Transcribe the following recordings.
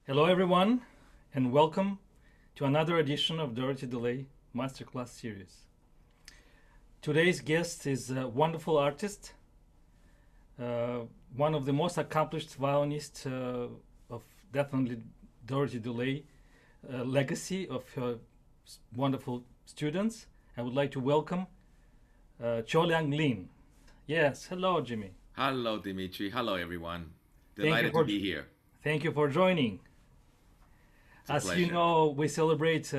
Hello, everyone, and welcome to another edition of Dorothy DeLay MasterClass Series. Today's guest is a wonderful artist, uh, one of the most accomplished violinists of definitely Dorothy DeLay legacy of her wonderful students. I would like to welcome Cho-Liang Lin. Yes, hello, Jimmy. Hello, Dmitri. Hello, everyone. Thank you Delighted to for be here. thank you for joining. It's a As you pleasure. know, we celebrate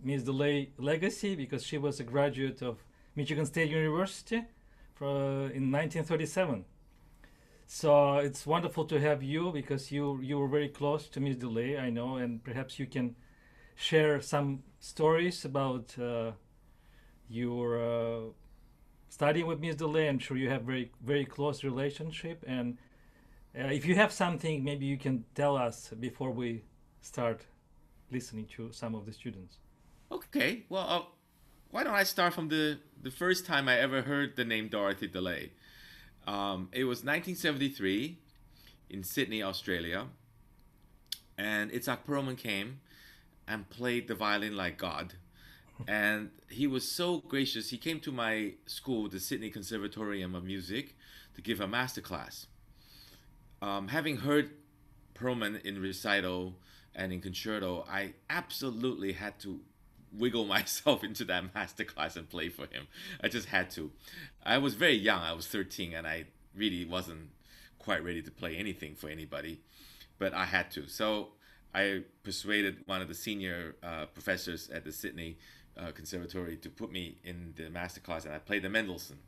Ms. DeLay legacy because she was a graduate of Michigan State University in 1937. So it's wonderful to have you because you were very close to Ms. DeLay, I know, and perhaps you can share some stories about your studying with Ms. DeLay. I'm sure you have very close relationship, and if you have something, maybe you can tell us before we start listening to some of the students. Okay, well, why don't I start from the first time I ever heard the name Dorothy DeLay? It was 1973 in Sydney, Australia, and Itzhak Perlman came and played the violin like God. And he was so gracious. He came to my school, the Sydney Conservatorium of Music, to give a master class. Having heard Perlman in recital and in concerto, I absolutely had to wiggle myself into that master class and play for him. I just had to. I was very young. I was 13, and I really wasn't quite ready to play anything for anybody, but I had to. So I persuaded one of the senior professors at the Sydney Conservatory to put me in the master class, and I played the Mendelssohn.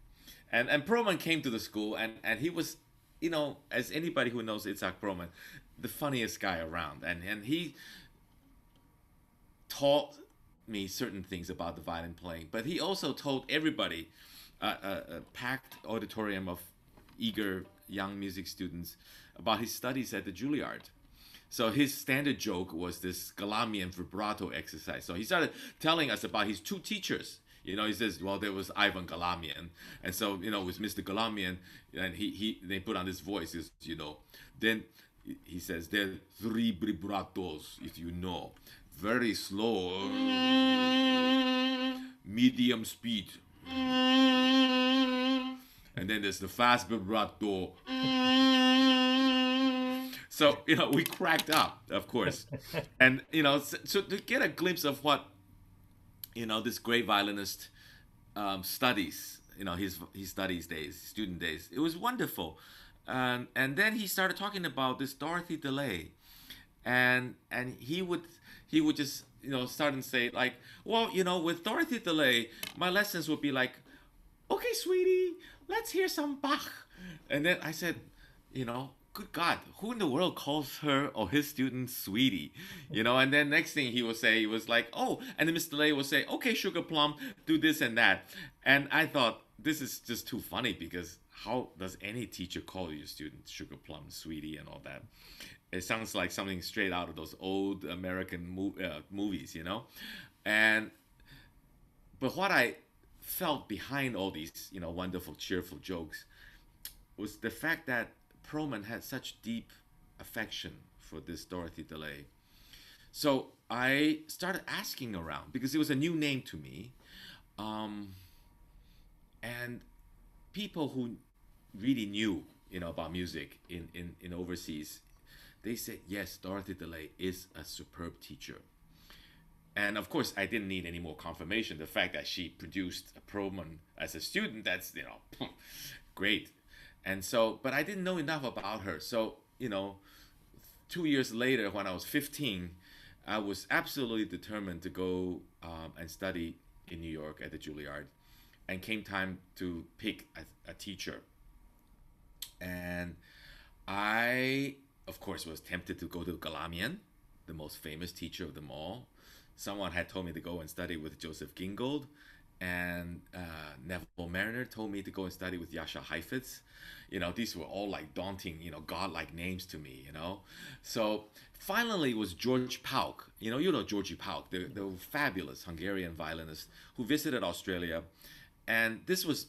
And Perlman came to the school, and he was, as anybody who knows Itzhak Perlman, the funniest guy around, and he taught me certain things about the violin playing, but he also told everybody, a packed auditorium of eager young music students, about his studies at the Juilliard. So his standard joke was this Galamian vibrato exercise. So he started telling us about his two teachers. He says, well, there was Ivan Galamian, and so with Mr. Galamian, and he they put on this voice, then he says there are three vibratos, if you know, very slow, medium speed, and then there's the fast vibrato. So we cracked up, of course, and so to get a glimpse of what this great violinist studies, his studies days, student days, it was wonderful. And then he started talking about this Dorothy DeLay, and he would just start and say, like, well, with Dorothy DeLay, my lessons would be like, okay, sweetie, let's hear some Bach. And then I said, good God, who in the world calls her or his student sweetie? And then next thing he would say, he was like, oh, and then Mr. Lay would say, okay, Sugar Plum, do this and that. And I thought, this is just too funny, because how does any teacher call your student Sugar Plum, sweetie, and all that? It sounds like something straight out of those old American movies, And but what I felt behind all these, wonderful, cheerful jokes was the fact that Perlman had such deep affection for this Dorothy DeLay. So I started asking around, because it was a new name to me, um, and people who really knew, about music in overseas, they said yes, Dorothy DeLay is a superb teacher. And of course, I didn't need any more confirmation. The fact that she produced a Perlman as a student, that's great. And so, but I didn't know enough about her. So 2 years later, when I was 15, I was absolutely determined to go and study in New York at the Juilliard. And came time to pick a teacher. And I, of course, was tempted to go to Galamian, the most famous teacher of them all. Someone had told me to go and study with Joseph Gingold, and Neville Mariner told me to go and study with Yasha Heifetz. These were all like daunting, godlike names to me. So finally, it was George Pauk. Georgie Pauk, the fabulous Hungarian violinist who visited Australia, and this was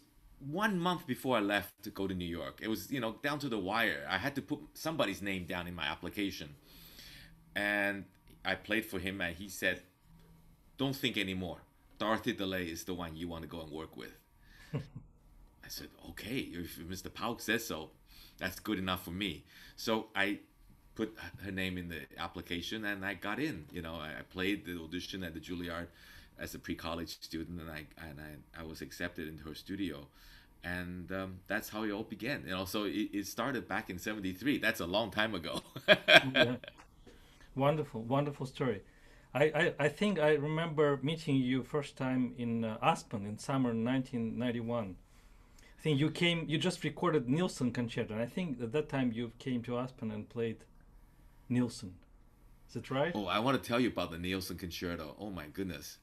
1 month before I left to go to New York. It was, down to the wire. I had to put somebody's name down in my application. And I played for him, and he said, "Don't think anymore. Dorothy DeLay is the one you want to go and work with." I said, "Okay, if Mr. Pauk says so, that's good enough for me." So I put her name in the application, and I got in. I played the audition at the Juilliard as a pre-college student, and I was accepted into her studio, and that's how it all began. So it started back in '73. That's a long time ago. Yeah. Wonderful, wonderful story. I think I remember meeting you first time in Aspen in summer 1991. I think you just recorded Nielsen Concerto, and I think at that time you came to Aspen and played Nielsen. Is it right? Oh, I want to tell you about the Nielsen Concerto. Oh my goodness.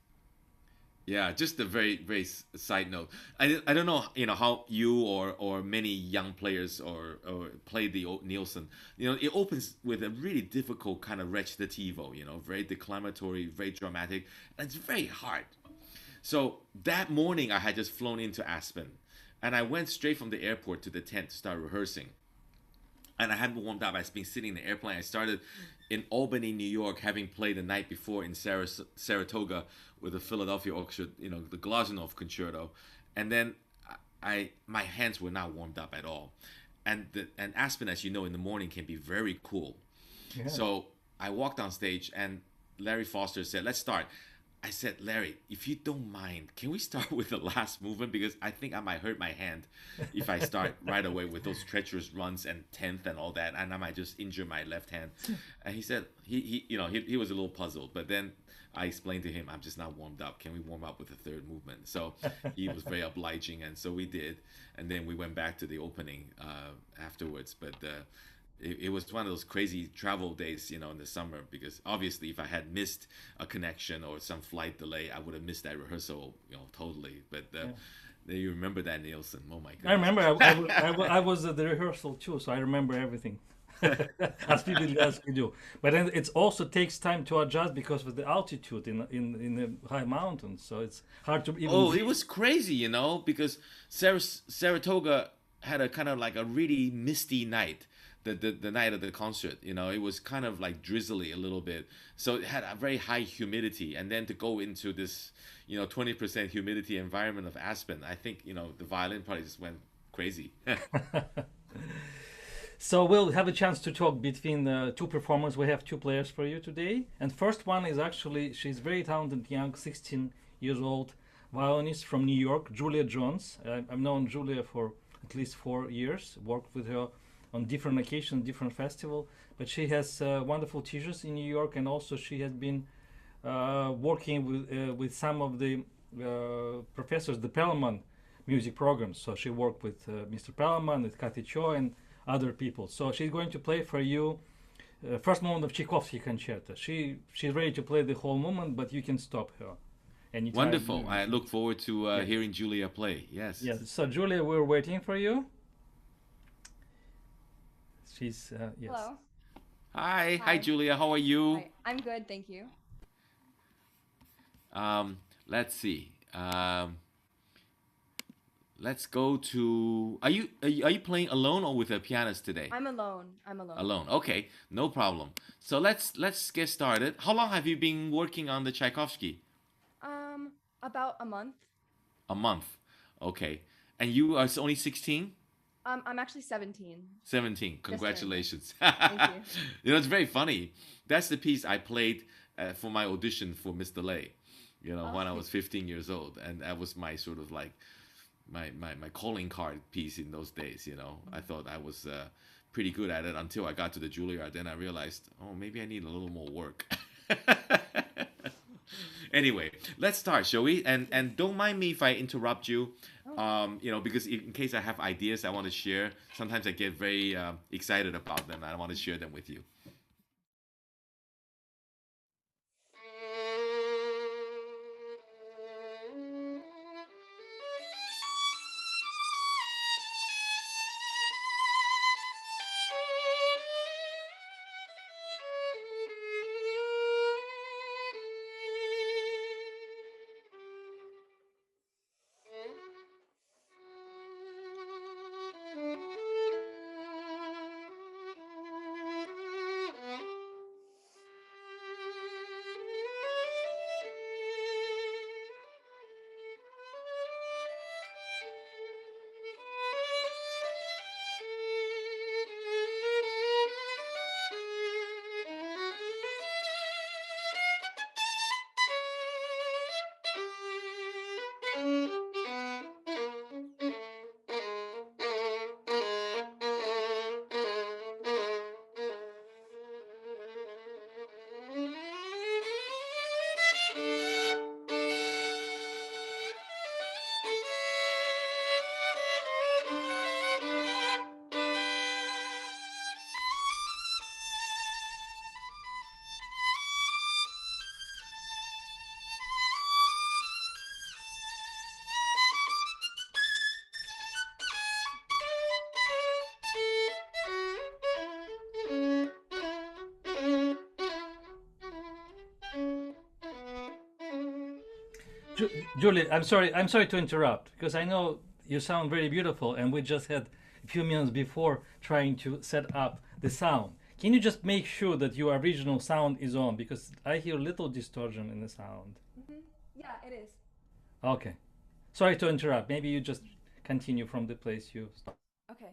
Yeah, just a very side note. I don't know, how you or many young players or play the Nielsen. It opens with a really difficult kind of recitativo. Very declamatory, very dramatic, and it's very hard. So that morning, I had just flown into Aspen, and I went straight from the airport to the tent to start rehearsing. And I hadn't warmed up. I'd been sitting in the airplane. I started in Albany, New York, having played the night before in Saratoga with the Philadelphia Orchestra, the Glazunov Concerto, and then my hands were not warmed up at all, and Aspen, as you know, in the morning can be very cool. Yeah. So I walked on stage, and Larry Foster said, "Let's start." I said, "Larry, if you don't mind, can we start with the last movement? Because I think I might hurt my hand if I start right away with those treacherous runs and tenth and all that, and I might just injure my left hand." And he said he was a little puzzled, but then I explained to him, "I'm just not warmed up. Can we warm up with the third movement?" So he was very obliging, and so we did, and then we went back to the opening afterwards. But it was one of those crazy travel days, in the summer, because obviously if I had missed a connection or some flight delay, I would have missed that rehearsal, totally. But you remember that, Nielsen? Oh my I goodness. remember I was at the rehearsal too, so I remember everything. As people as we do, but then it also takes time to adjust because of the altitude in the high mountains, so it's hard to even. Oh, it was crazy, because Saratoga had a kind of like a really misty night. The night of the concert, it was kind of like drizzly a little bit, so it had a very high humidity, and then to go into this 20% humidity environment of Aspen, I think the violin probably just went crazy. So we'll have a chance to talk between the two performers. We have two players for you today, and first one is actually she's very talented young 16 years old violinist from New York, Julia Jones. I've known Julia for at least 4 years, worked with her on different occasions, different festival. But she has wonderful teachers in New York, and also she has been working with some of the professors, the Perlman music programs. So she worked with Mr. Perlman, with Kathy Cho, and other people. So she's going to play for you first movement of Tchaikovsky Concerto. She's ready to play the whole movement, but you can stop her anytime. Wonderful. I look forward to hearing Julia play. Yes. Yes. So Julia, we're waiting for you. She's yes. Hello. Hi, Hi. Julia. How are you? Hi. I'm good, thank you. Let's see. Let's go to. Are you playing alone or with a pianist today? I'm alone. I'm alone. Alone. Okay, no problem. So let's get started. How long have you been working on the Tchaikovsky? About a month. A month. Okay. And you are only 16? I'm actually 17. 17. Congratulations. Thank you. It's very funny. That's the piece I played for my audition for Miss DeLay, when I was 15 years old. And that was my sort of like my calling card piece in those days. I thought I was pretty good at it until I got to the Juilliard. Then I realized, oh, maybe I need a little more work. Anyway, let's start, shall we? And don't mind me if I interrupt you. Because in case I have ideas I want to share, sometimes I get very excited about them, and I want to share them with you. Julie, I'm sorry to interrupt because I know you sound very beautiful, and we just had a few minutes before trying to set up the sound. Can you just make sure that your original sound is on because I hear little distortion in the sound. Yeah, it is. Okay. Sorry to interrupt. Maybe you just continue from the place you stopped. Okay.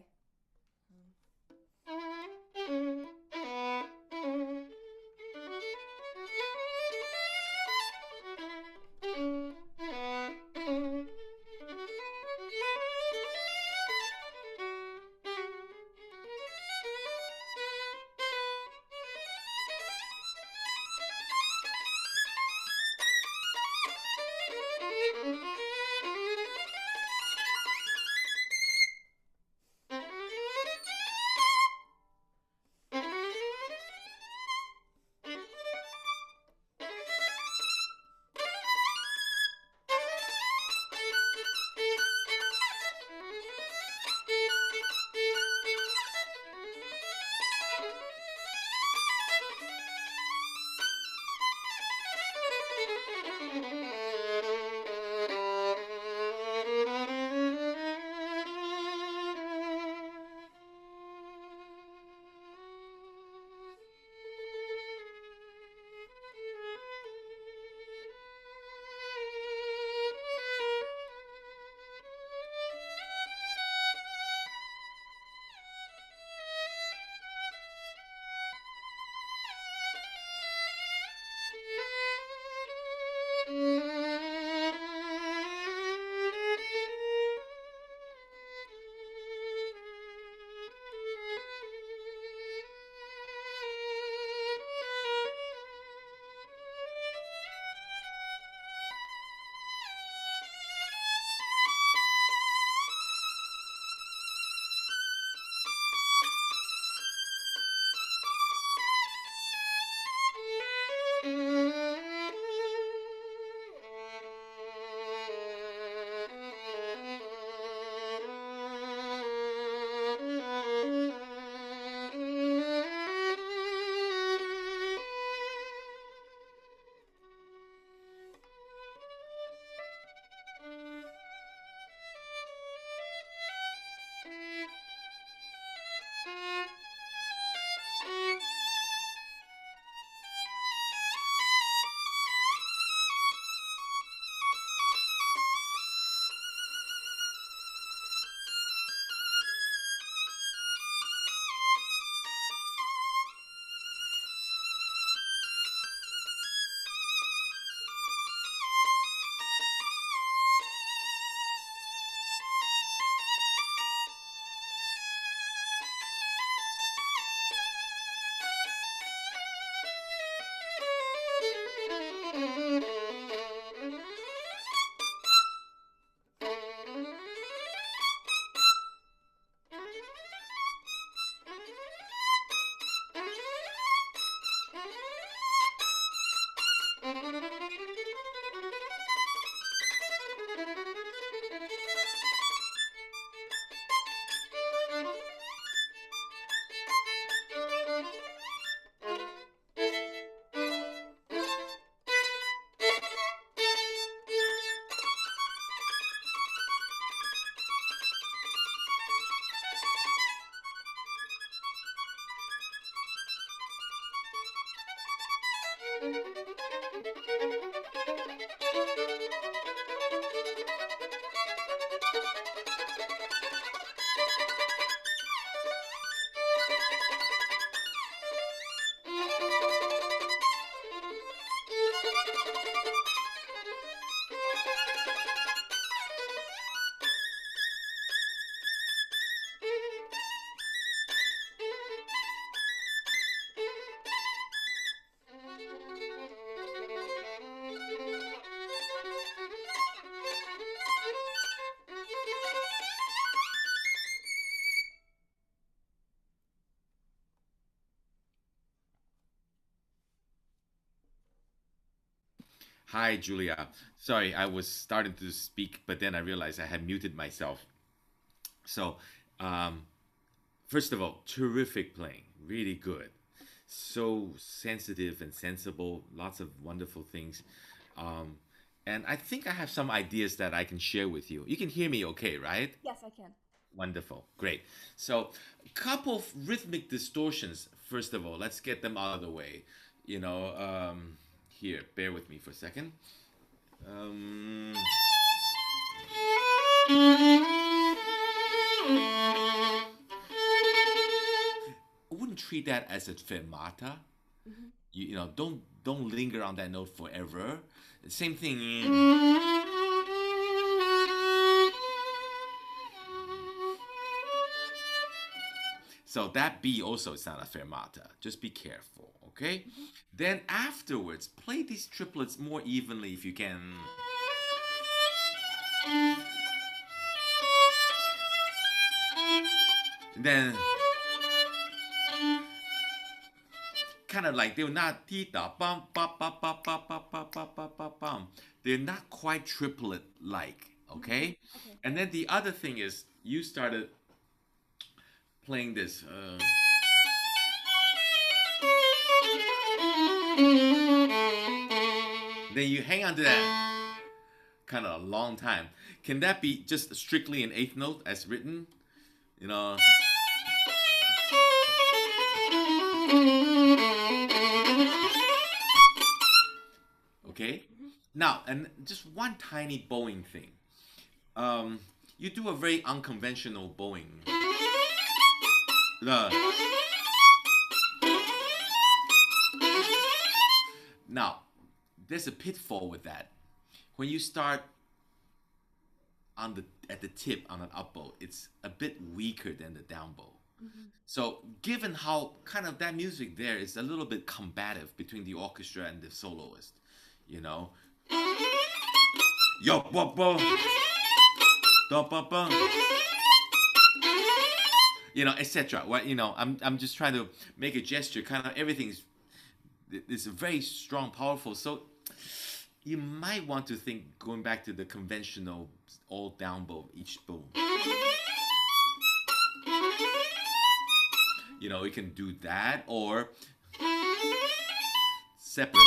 Hi, Julia. Sorry, I was starting to speak, but then I realized I had muted myself. So, um, first of all, terrific playing, really good. So sensitive and sensible, lots of wonderful things. Um, And I think I have some ideas that I can share with you. You can hear me okay, right? Yes, I can. Wonderful. Great. So, a couple of rhythmic distortions. First of all, let's get them out of the way. Here, bear with me for a second. I wouldn't treat that as a fermata. Don't linger on that note forever. Same thing. So that B also is not a fermata. Just be careful, okay? Then afterwards, play these triplets more evenly if you can. Then kind of like they're not tita bum ba ba ba ba ba ba ba ba ba bum. They're not quite triplet like, okay? Okay. And then the other thing is you started playing this. Then you hang on to that kind of a long time. Can that be just strictly an eighth note as written? Okay? Now, and just one tiny bowing thing. You do a very unconventional bowing. Now, there's a pitfall with that. When you start at the tip on an up bow, it's a bit weaker than the down bow. So, given how kind of that music there is a little bit combative between the orchestra and the soloist, yo bo bo, do ba ba, etc. I'm just trying to make a gesture. Kind of everything's is very strong, powerful. So you might want to think going back to the conventional all down bow each bow. We can do that or separate.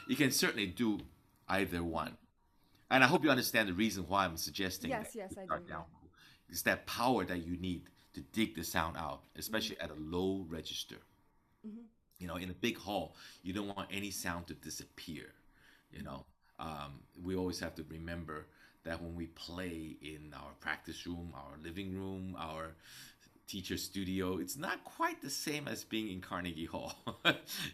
You can certainly do either one. And I hope you understand the reason why I'm suggesting Yes, that yes, you I start do. down bow. It's that power that you need to dig the sound out, especially at a low register. In a big hall, you don't want any sound to disappear. We always have to remember that when we play in our practice room, our living room, our teacher studio, it's not quite the same as being in Carnegie Hall.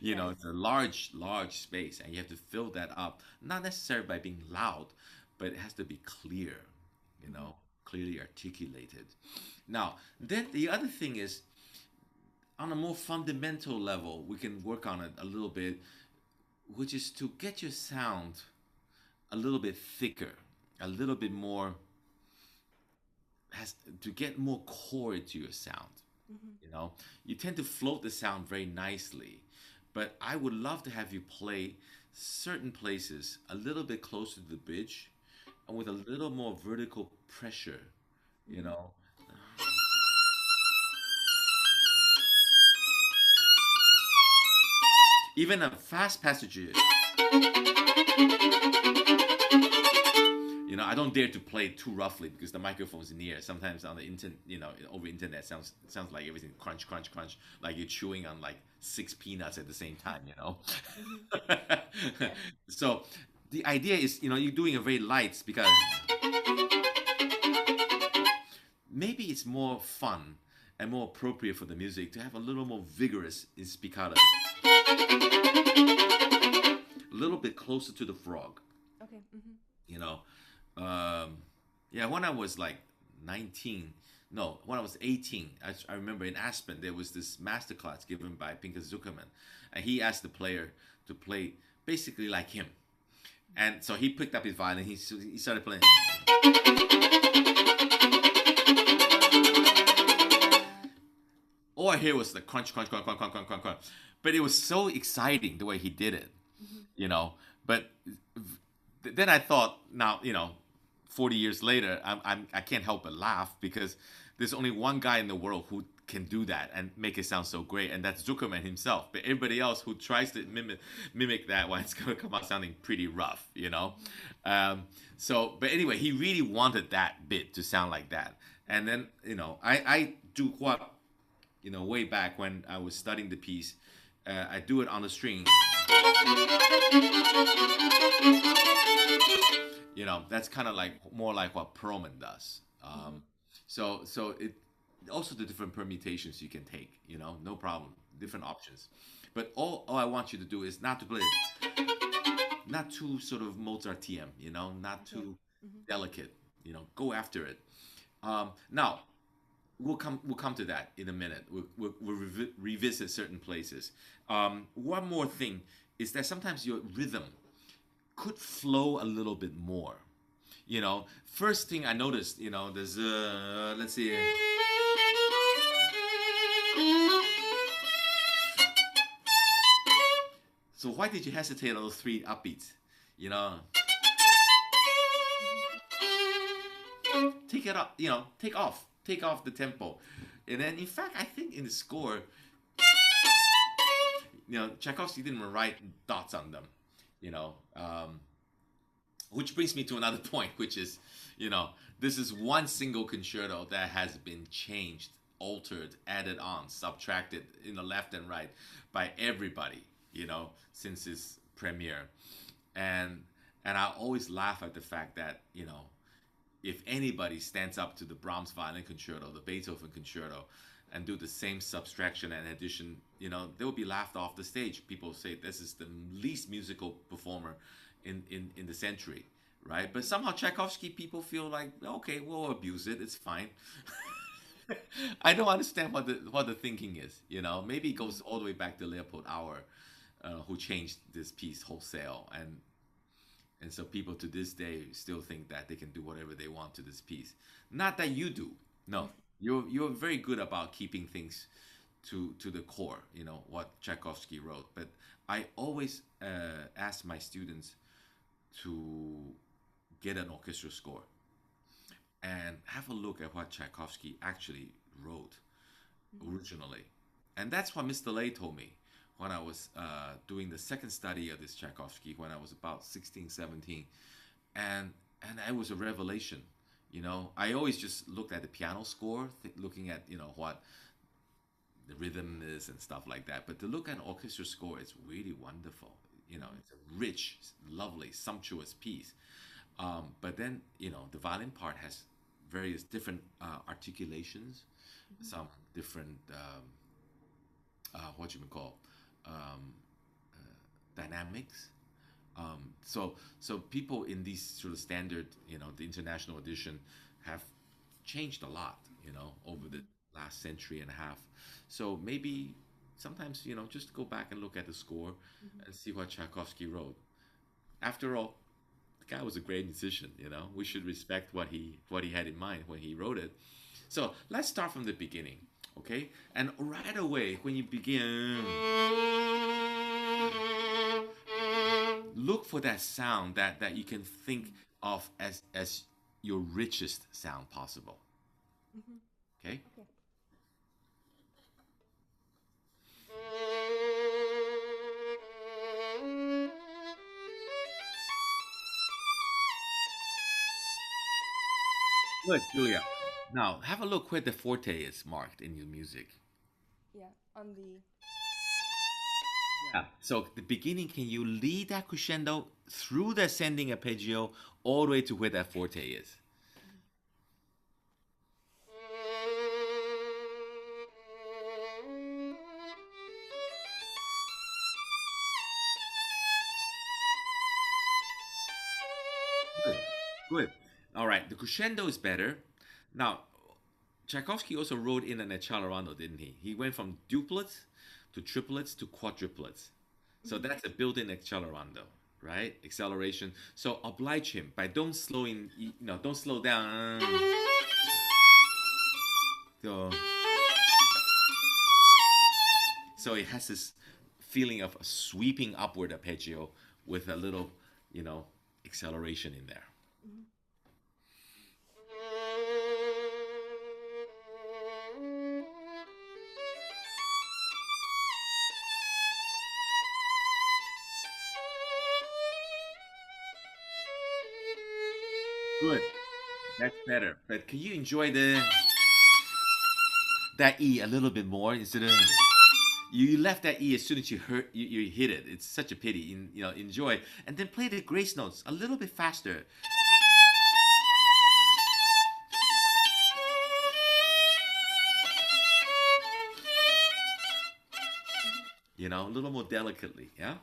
It's a large space, and you have to fill that up, not necessarily by being loud, but it has to be clear, clearly articulated. Now, then the other thing is, on a more fundamental level, we can work on it a little bit, which is to get your sound a little bit thicker, a little bit more, to get more core to your sound. You tend to float the sound very nicely, but I would love to have you play certain places a little bit closer to the bridge and with a little more vertical pressure, Even a fast passages. I don't dare to play too roughly because the microphone's in the air. Sometimes on the internet, over internet sounds like everything crunch, crunch, crunch, like you're chewing on like 6 peanuts at the same time, So the idea is, you're doing a very light because maybe it's more fun and more appropriate for the music to have a little more vigorous in spiccato. A little bit closer to the frog. Okay. When I was like 19, no, when I was 18, I remember in Aspen, there was this masterclass given by Pinchas Zukerman. And he asked the player to play basically like him. And so he picked up his violin, he started playing. All I hear was the crunch, crunch, crunch, crunch, crunch, crunch, crunch, crunch. But it was so exciting the way he did it, But then I thought, now, 40 years later, I can't help but laugh because there's only one guy in the world who can do that and make it sound so great, and that's Zukerman himself. But everybody else who tries to mimic that one, it's gonna come out sounding pretty rough, you know. But anyway, he really wanted that bit to sound like that. And then, you know, I do what, you know, way back when I was studying the piece, I do it on the string. You know, that's kind of like more like what Perlman does. So it also the different permutations you can take, you know, no problem, different options. But all I want you to do is not to play it, not too sort of Mozartian, you know, not too delicate, you know, go after it. Now we'll come to that in a minute. We'll revisit certain places. One more thing is that sometimes your rhythm could flow a little bit more. You know, first thing I noticed, you know, there's let's see. So why did you hesitate on those three upbeats? You know, take it up. You know, take off the tempo, and then in fact, I think in the score, you know, Tchaikovsky didn't write dots on them. You know, which brings me to another point, which is, you know, this is one single concerto that has been changed, altered, added on, subtracted in the left and right by everybody, you know, since its premiere. And I always laugh at the fact that, you know, if anybody stands up to the Brahms Violin Concerto, the Beethoven Concerto, and do the same subtraction and addition, you know, they will be laughed off the stage. People say this is the least musical performer in the century, right? But somehow Tchaikovsky people feel like, okay, we'll abuse it, it's fine. I don't understand what the thinking is, you know. Maybe it goes all the way back to Leopold Auer, who changed this piece wholesale, and so people to this day still think that they can do whatever they want to this piece. Not that you do, no. You're very good about keeping things to the core, you know, what Tchaikovsky wrote. But I always ask my students to get an orchestral score and have a look at what Tchaikovsky actually wrote originally. And that's what Mr. DeLay told me when I was doing the second study of this Tchaikovsky when I was about 16, 17. And it was a revelation. You know, I always just looked at the piano score, looking at, you know, what the rhythm is and stuff like that. But to look at an orchestra score, it's really wonderful. You know, it's a rich, lovely, sumptuous piece. But then, you know, the violin part has various different articulations, some different, what you would call, dynamics. So people in these sort of standard, you know, the international edition have changed a lot, you know, over the last century and a half. So maybe sometimes, you know, just go back and look at the score and see what Tchaikovsky wrote. After all, the guy was a great musician, you know. We should respect what he had in mind when he wrote it. So let's start from the beginning, okay? And right away, when you begin, look for that sound that you can think of as your richest sound possible. Okay? Okay. Good, Julia. Now, have a look where the forte is marked in your music. Yeah, on the. Yeah. So the beginning, can you lead that crescendo through the ascending arpeggio all the way to where that forte is? Good. Good. All right. The crescendo is better. Now, Tchaikovsky also wrote in an accelerando, didn't he? He went from duplets to triplets to quadruplets. So that's a built-in accelerando, right? Acceleration. So oblige him by don't slow down. So it has this feeling of a sweeping upward arpeggio with a little, you know, acceleration in there. Good. That's better. But can you enjoy the that E a little bit more instead of you left that E as soon as you hit it. It's such a pity. Enjoy and then play the grace notes a little bit faster. A little more delicately. Yeah.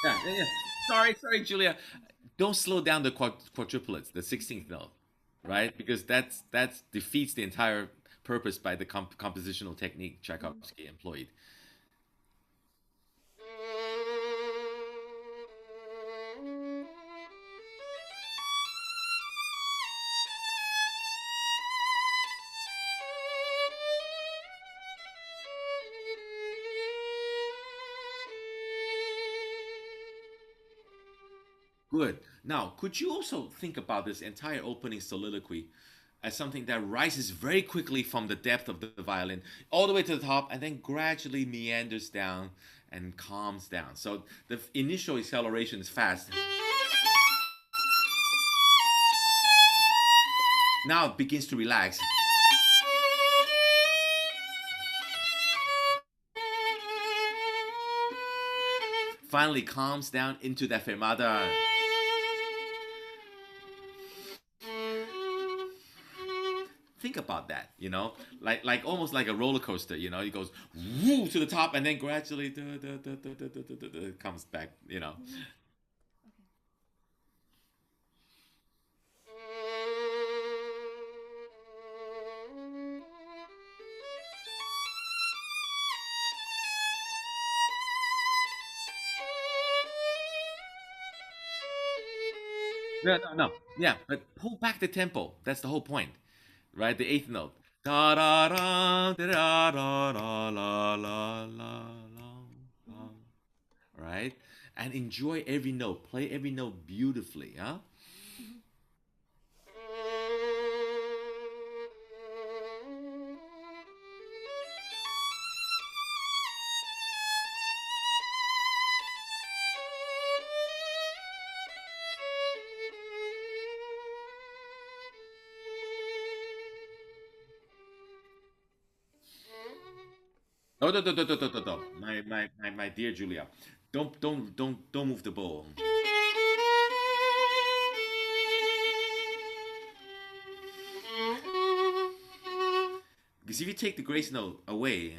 Yeah. Sorry, Julia. Don't slow down the quadruplets, the 16th note, right? Because that's defeats the entire purpose by the compositional technique Tchaikovsky employed. Good. Now, could you also think about this entire opening soliloquy as something that rises very quickly from the depth of the violin all the way to the top and then gradually meanders down and calms down? So the initial acceleration is fast. Now it begins to relax. Finally calms down into that fermata. Think about that, like almost like a roller coaster, it goes woo to the top and then gradually comes back. No. Yeah, but pull back the tempo. That's the whole point, right? The eighth note. Da da da da da da la la la la. Right? And enjoy every note. Play every note beautifully, huh? Oh, no. My dear Julia, don't move the bow. Because if you take the grace note away,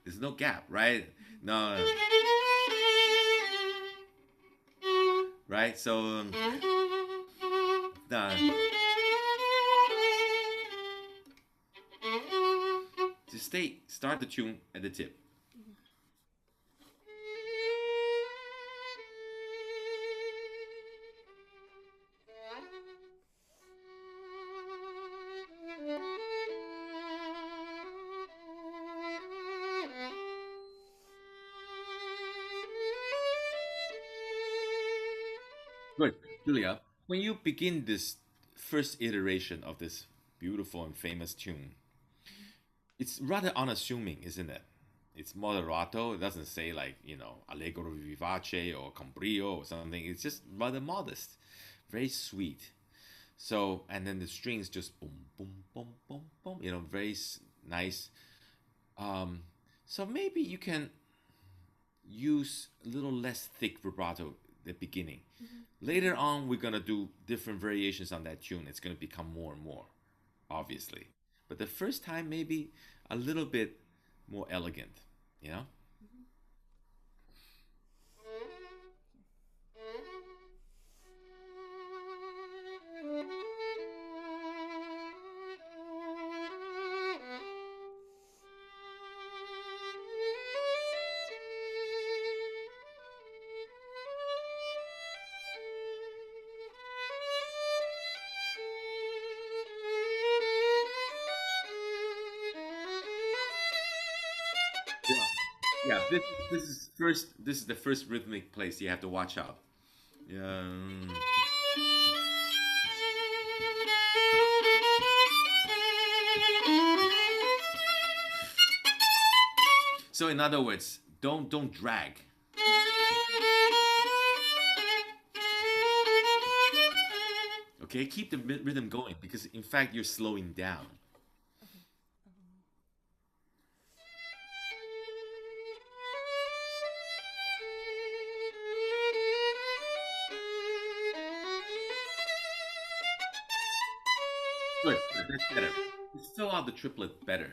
there's no gap, right? No. Right? So, just start the tune at the tip. Good. Julia, when you begin this first iteration of this beautiful and famous tune, it's rather unassuming, isn't it? It's moderato. It doesn't say like, allegro vivace or con brio or something. It's just rather modest, very sweet. So, and then the strings just boom, boom, boom, boom, boom, very nice. So maybe you can use a little less thick vibrato at the beginning. Later on, we're going to do different variations on that tune. It's going to become more and more, obviously. But the first time, maybe a little bit more elegant, Yeah, this is the first rhythmic place you have to watch out. Yeah. So in other words, don't drag. Okay, keep the rhythm going because in fact you're slowing down. Good, that's better. Just fill out the triplet better.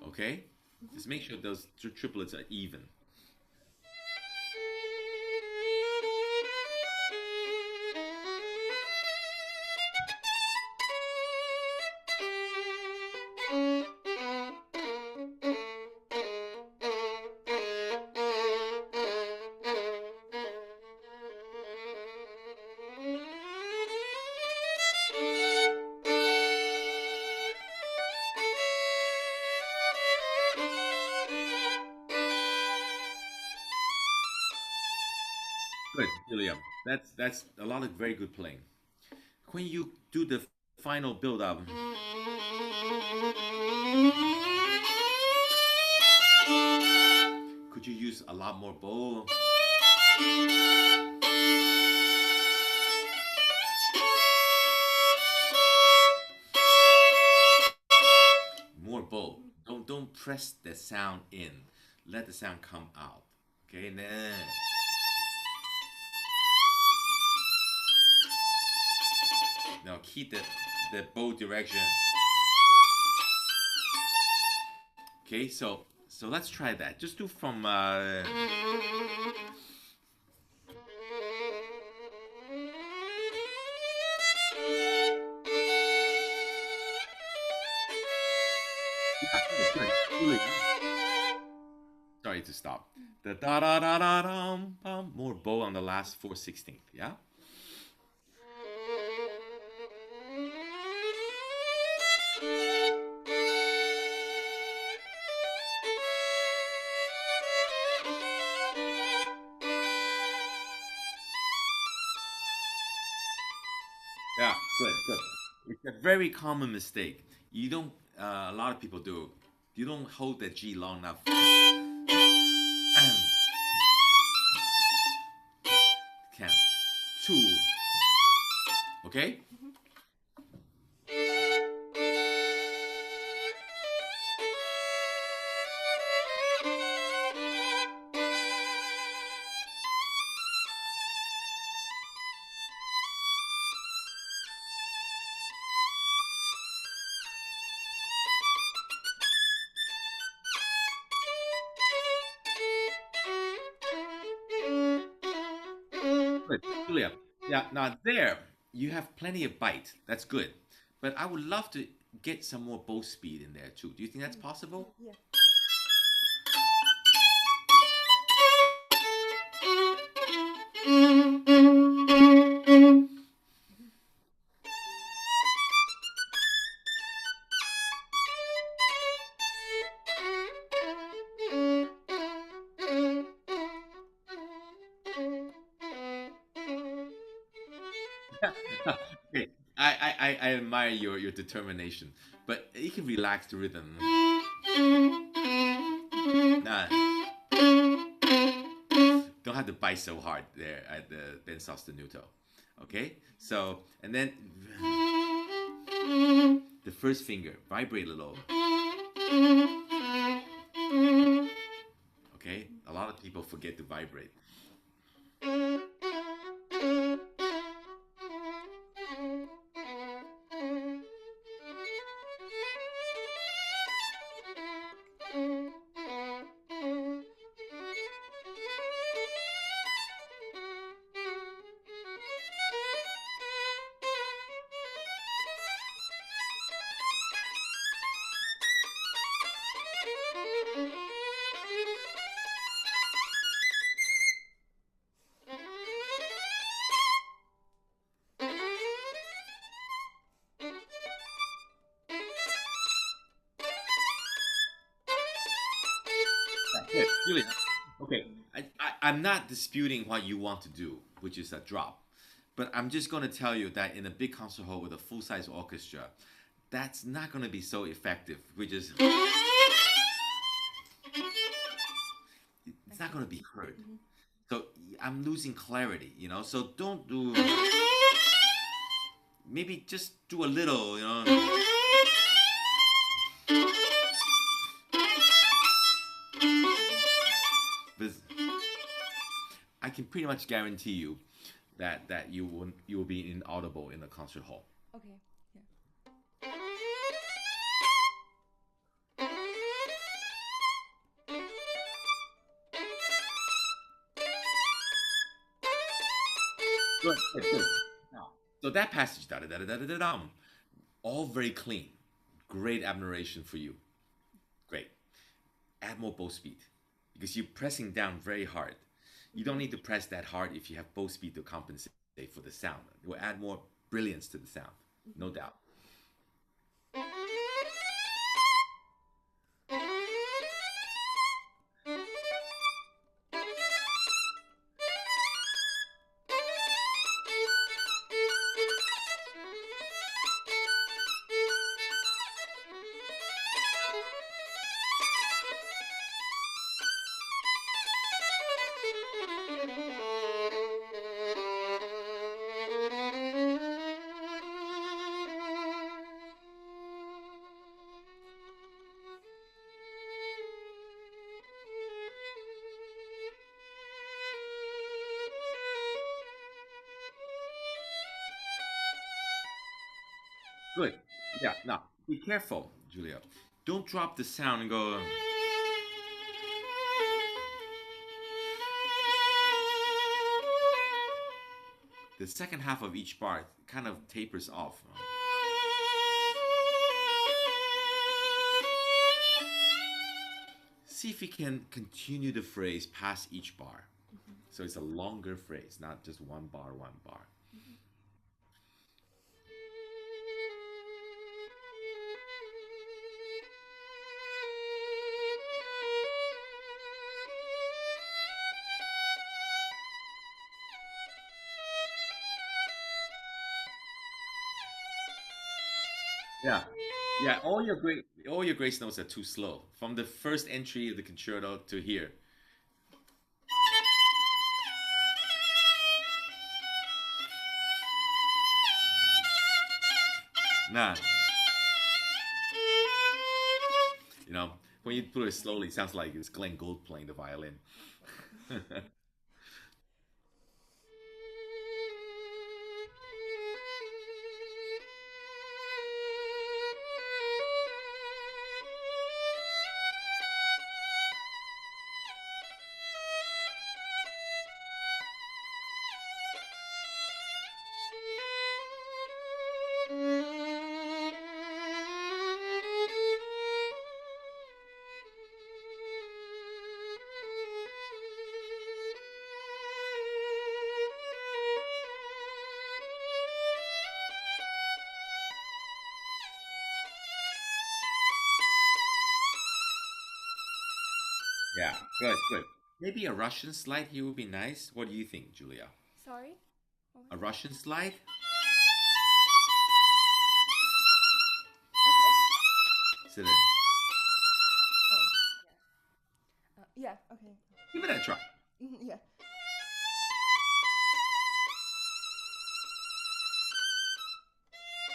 Okay? Just make sure those triplets are even. Good, William. That's a lot of very good playing. When you do the final build up, could you use a lot more bow? More bow. Don't press the sound in. Let the sound come out. Okay, and then now keep the bow direction. Okay, so let's try that. Just do from sorry to stop. The da da da da dum bum. More bow on the last 4/16. Yeah. Yeah, good, good. It's a very common mistake. You don't. A lot of people do. You don't hold the G long enough. Count 2. Okay. Good, Julia. Yeah, now there you have plenty of bite. That's good. But I would love to get some more bow speed in there too. Do you think that's possible? Yeah. Okay, I admire your determination, but you can relax the rhythm. Nah, don't have to bite so hard there at the ben sostenuto. Okay, so and then the first finger vibrate a little. Okay, a lot of people forget to vibrate. Good, Julia. Okay, I'm not disputing what you want to do, which is a drop, But I'm just going to tell you that in a big concert hall with a full-size orchestra, that's not going to be so effective. It's not going to be heard. So I'm losing clarity, you know. So don't do. Maybe just do a little, you know. But I can pretty much guarantee you that you will be inaudible in the concert hall. Okay. Yeah. Good, good, good. Now, so that passage, da da da da da da da, all very clean. Great admiration for you. Great. Add more bow speed because you're pressing down very hard. You don't need to press that hard if you have bow speed to compensate for the sound. It will add more brilliance to the sound, no doubt. Good. Yeah. Now, be careful, Julia. Don't drop the sound and go. The second half of each bar kind of tapers off. See if you can continue the phrase past each bar. So it's a longer phrase, not just one bar, one bar. Yeah. Yeah, all your grace notes are too slow. From the first entry of the concerto to here. Nah. You know, when you put it slowly, it sounds like it's Glenn Gould playing the violin. Yeah, good, good. Maybe a Russian slide here would be nice. What do you think, Julia? Sorry? What A was Russian slide? that? Sit in. Oh, yeah. Yeah, okay. Give it a try. Yeah.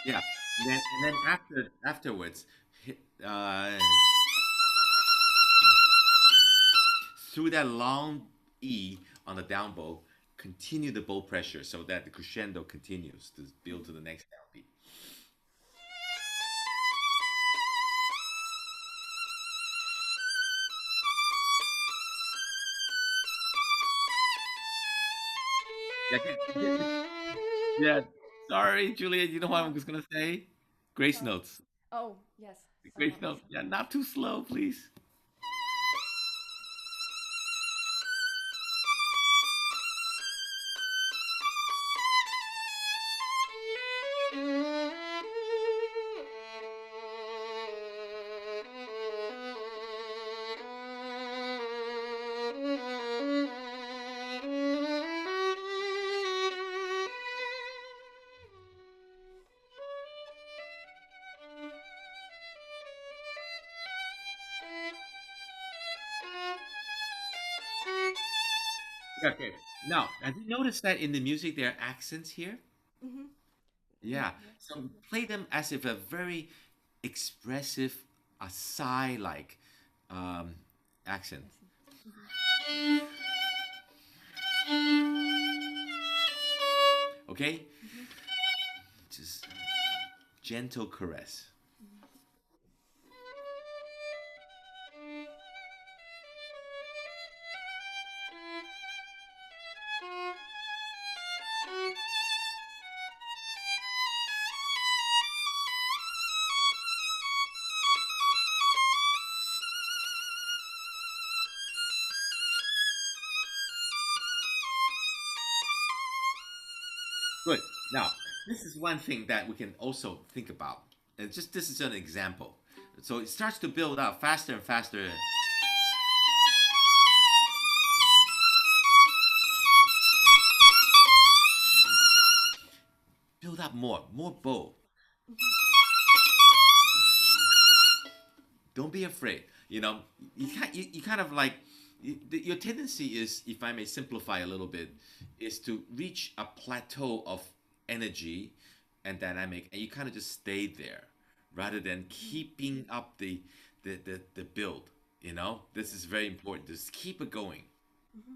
Yeah. And then afterwards, uh, through that long E on the down bow, continue the bow pressure so that the crescendo continues to build to the next downbeat. Yeah, yeah. Sorry, Julia. You know what I'm just gonna say? Grace notes. Oh, yes. Grace notes. Yeah, not too slow, please. Yeah, okay. Now, have you noticed that in the music there are accents here? Mm-hmm. Yeah. Yes. So play them as if a very expressive, a sigh-like um, accent. I see. Mm-hmm. Okay? Mm-hmm. Just gentle caress. Good. Now, this is one thing that we can also think about. And just this is an example. So it starts to build up faster and faster. Build up more bow. Don't be afraid. You kind of like your tendency is, if I may simplify a little bit, is to reach a plateau of energy and dynamic, and you kind of just stay there rather than keeping up the build. This is very important. Just keep it going. Mm-hmm.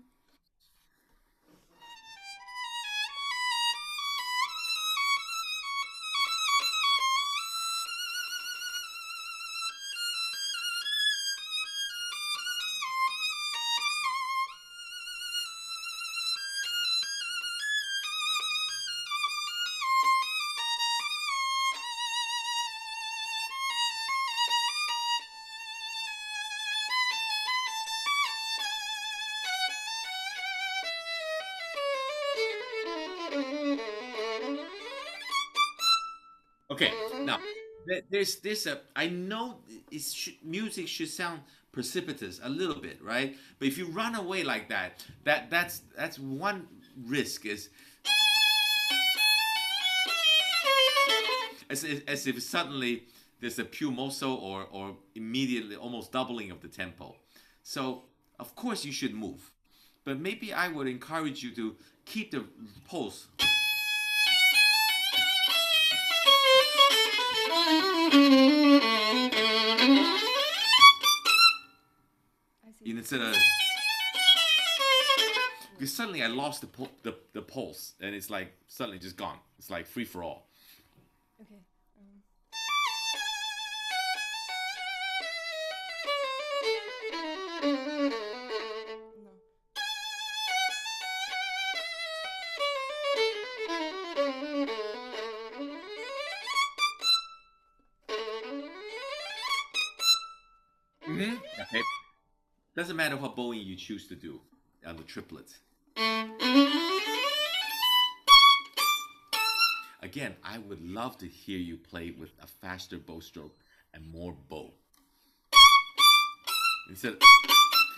Okay, now there's this. I know music should sound precipitous a little bit, right? But if you run away like that, that's one risk is as if suddenly there's a più mosso or immediately almost doubling of the tempo. So of course you should move, but maybe I would encourage you to keep the pulse. I see. Instead of, because suddenly I lost the pulse, and it's like suddenly just gone. It's like free for all. Okay. No. Okay. Doesn't matter what bowing you choose to do on the triplets. Again, I would love to hear you play with a faster bow stroke and more bow. Instead,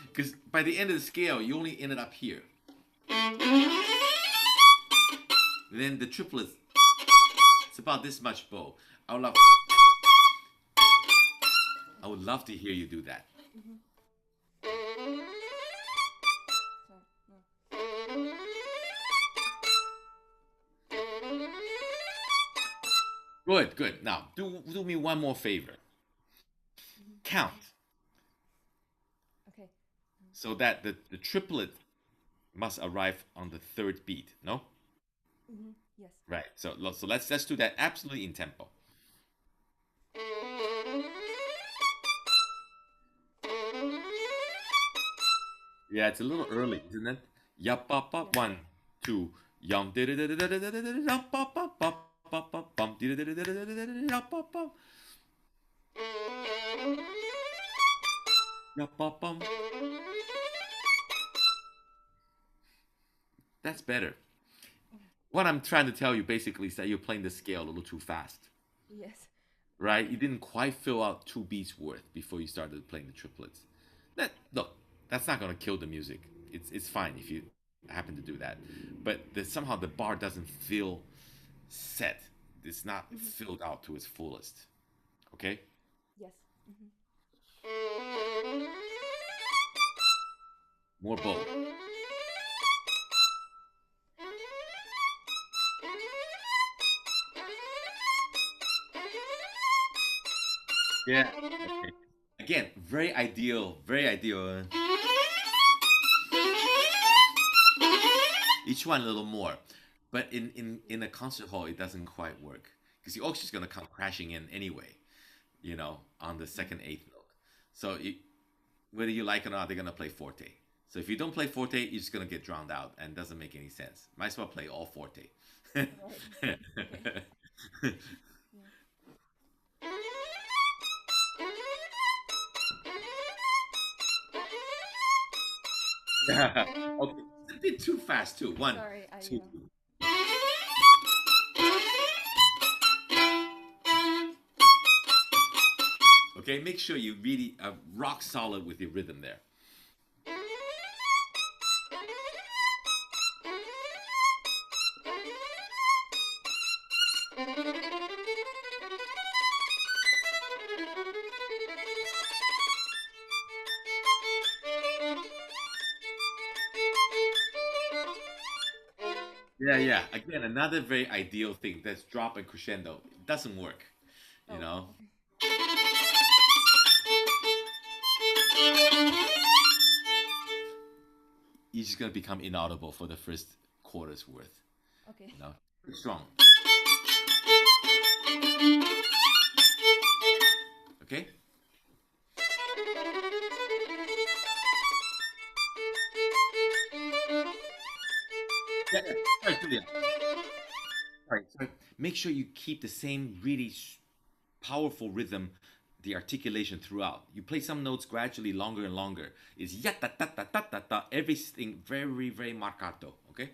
because by the end of the scale, you only ended up here. Then the triplets, it's about this much bow. I would love to hear you do that. Sorry. No. Good, good. Now, do me one more favor. Count Okay. so that the triplet must arrive on the third beat. No? Yes. Right. So let's do that absolutely in tempo. Yeah, it's a little early, isn't it? Yup, up, up, 1, 2, yum, yup, up, up, up, bum, yup, up, up, yup, up, bum. That's better. What I'm trying to tell you basically is that you're playing the scale a little too fast, Yes. right? You didn't quite fill out 2 beats worth before you started playing the triplets. Look, that's not gonna kill the music. It's fine if you happen to do that, but somehow the bar doesn't feel set. It's not filled out to its fullest. Okay. Yes. More bow. Yeah. Okay. Again, very ideal. Very ideal. Each one a little more. But in a concert hall, it doesn't quite work. Because the orchestra's going to come crashing in anyway, on the second eighth note. So whether you like it or not, they're going to play forte. So if you don't play forte, you're just going to get drowned out and it doesn't make any sense. Might as well play all forte. Right. Okay. Yeah. Okay. It's a bit too fast too. One, Sorry, two. Okay, make sure you really are rock solid with your rhythm there. Yeah, yeah. Again, another very ideal thing. That's drop and crescendo. It doesn't work, you Oh, know. You're just gonna become inaudible for the first quarter's worth. okay. You know, strong. Okay. Yeah, yeah. Sorry, Julia. Sorry, sorry. Make sure you keep the same really powerful rhythm, the articulation throughout. You play some notes gradually longer and longer. It's ya ta ta ta ta ta ta. Everything very very marcato. Okay.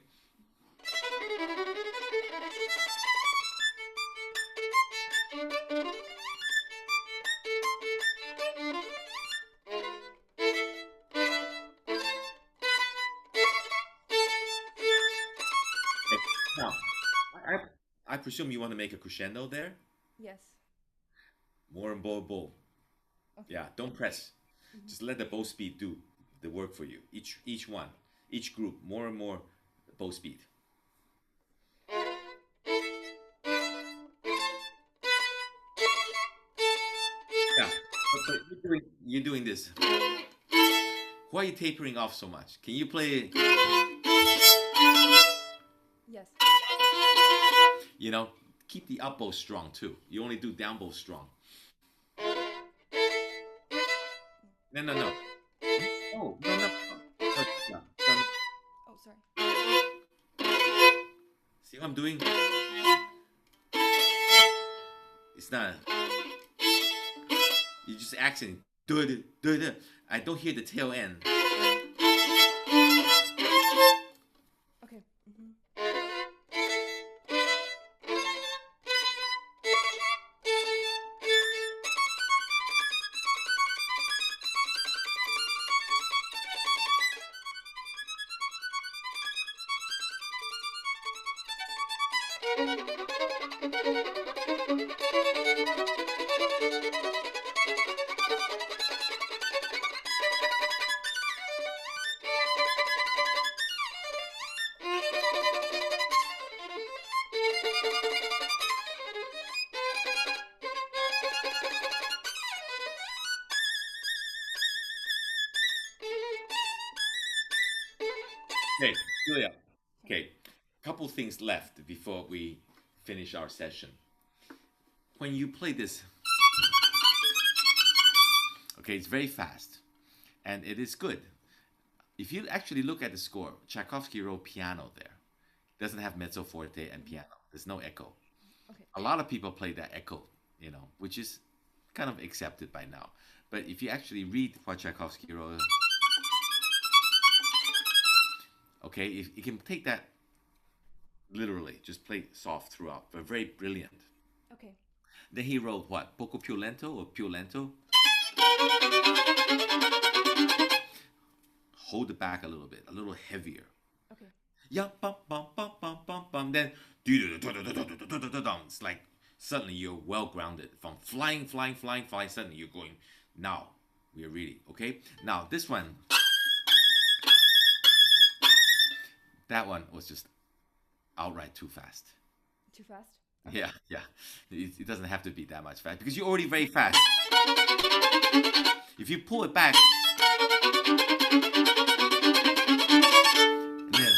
Okay. Now, I presume you want to make a crescendo there. Yes. More and bow. Okay. Yeah, don't press. Just let the bow speed do the work for you. Each one, each group, more and more bow speed. Yeah, but you're doing this. Why are you tapering off so much? Can you play? Yes. Keep the up bow strong too. You only do down bow strong. No, no, no. Oh, no, no, no. No, no, no. Oh, sorry. See what I'm doing? It's not. You just accent. I don't hear the tail end. Okay. Okay, Julia. Okay, couple things left before we finish our session. When you play this, okay, it's very fast, and it is good. If you actually look at the score, Tchaikovsky wrote piano there. Doesn't have mezzo forte and piano. There's no echo. Okay. A lot of people play that echo, which is kind of accepted by now. But if you actually read what Tchaikovsky wrote, okay, if you can take that literally, just play soft throughout, but very brilliant. Okay. Then he wrote what? Poco più lento or più lento? Hold it back a little bit, a little heavier. Okay. Yeah, bum bum bum bum bum bum. Then it's like suddenly you're well grounded. From flying. Suddenly you're going. Now we are really okay. Now this one, that one was just outright too fast. Too fast? Yeah, yeah. It doesn't have to be that much fast because you're already very fast. If you pull it back, and then,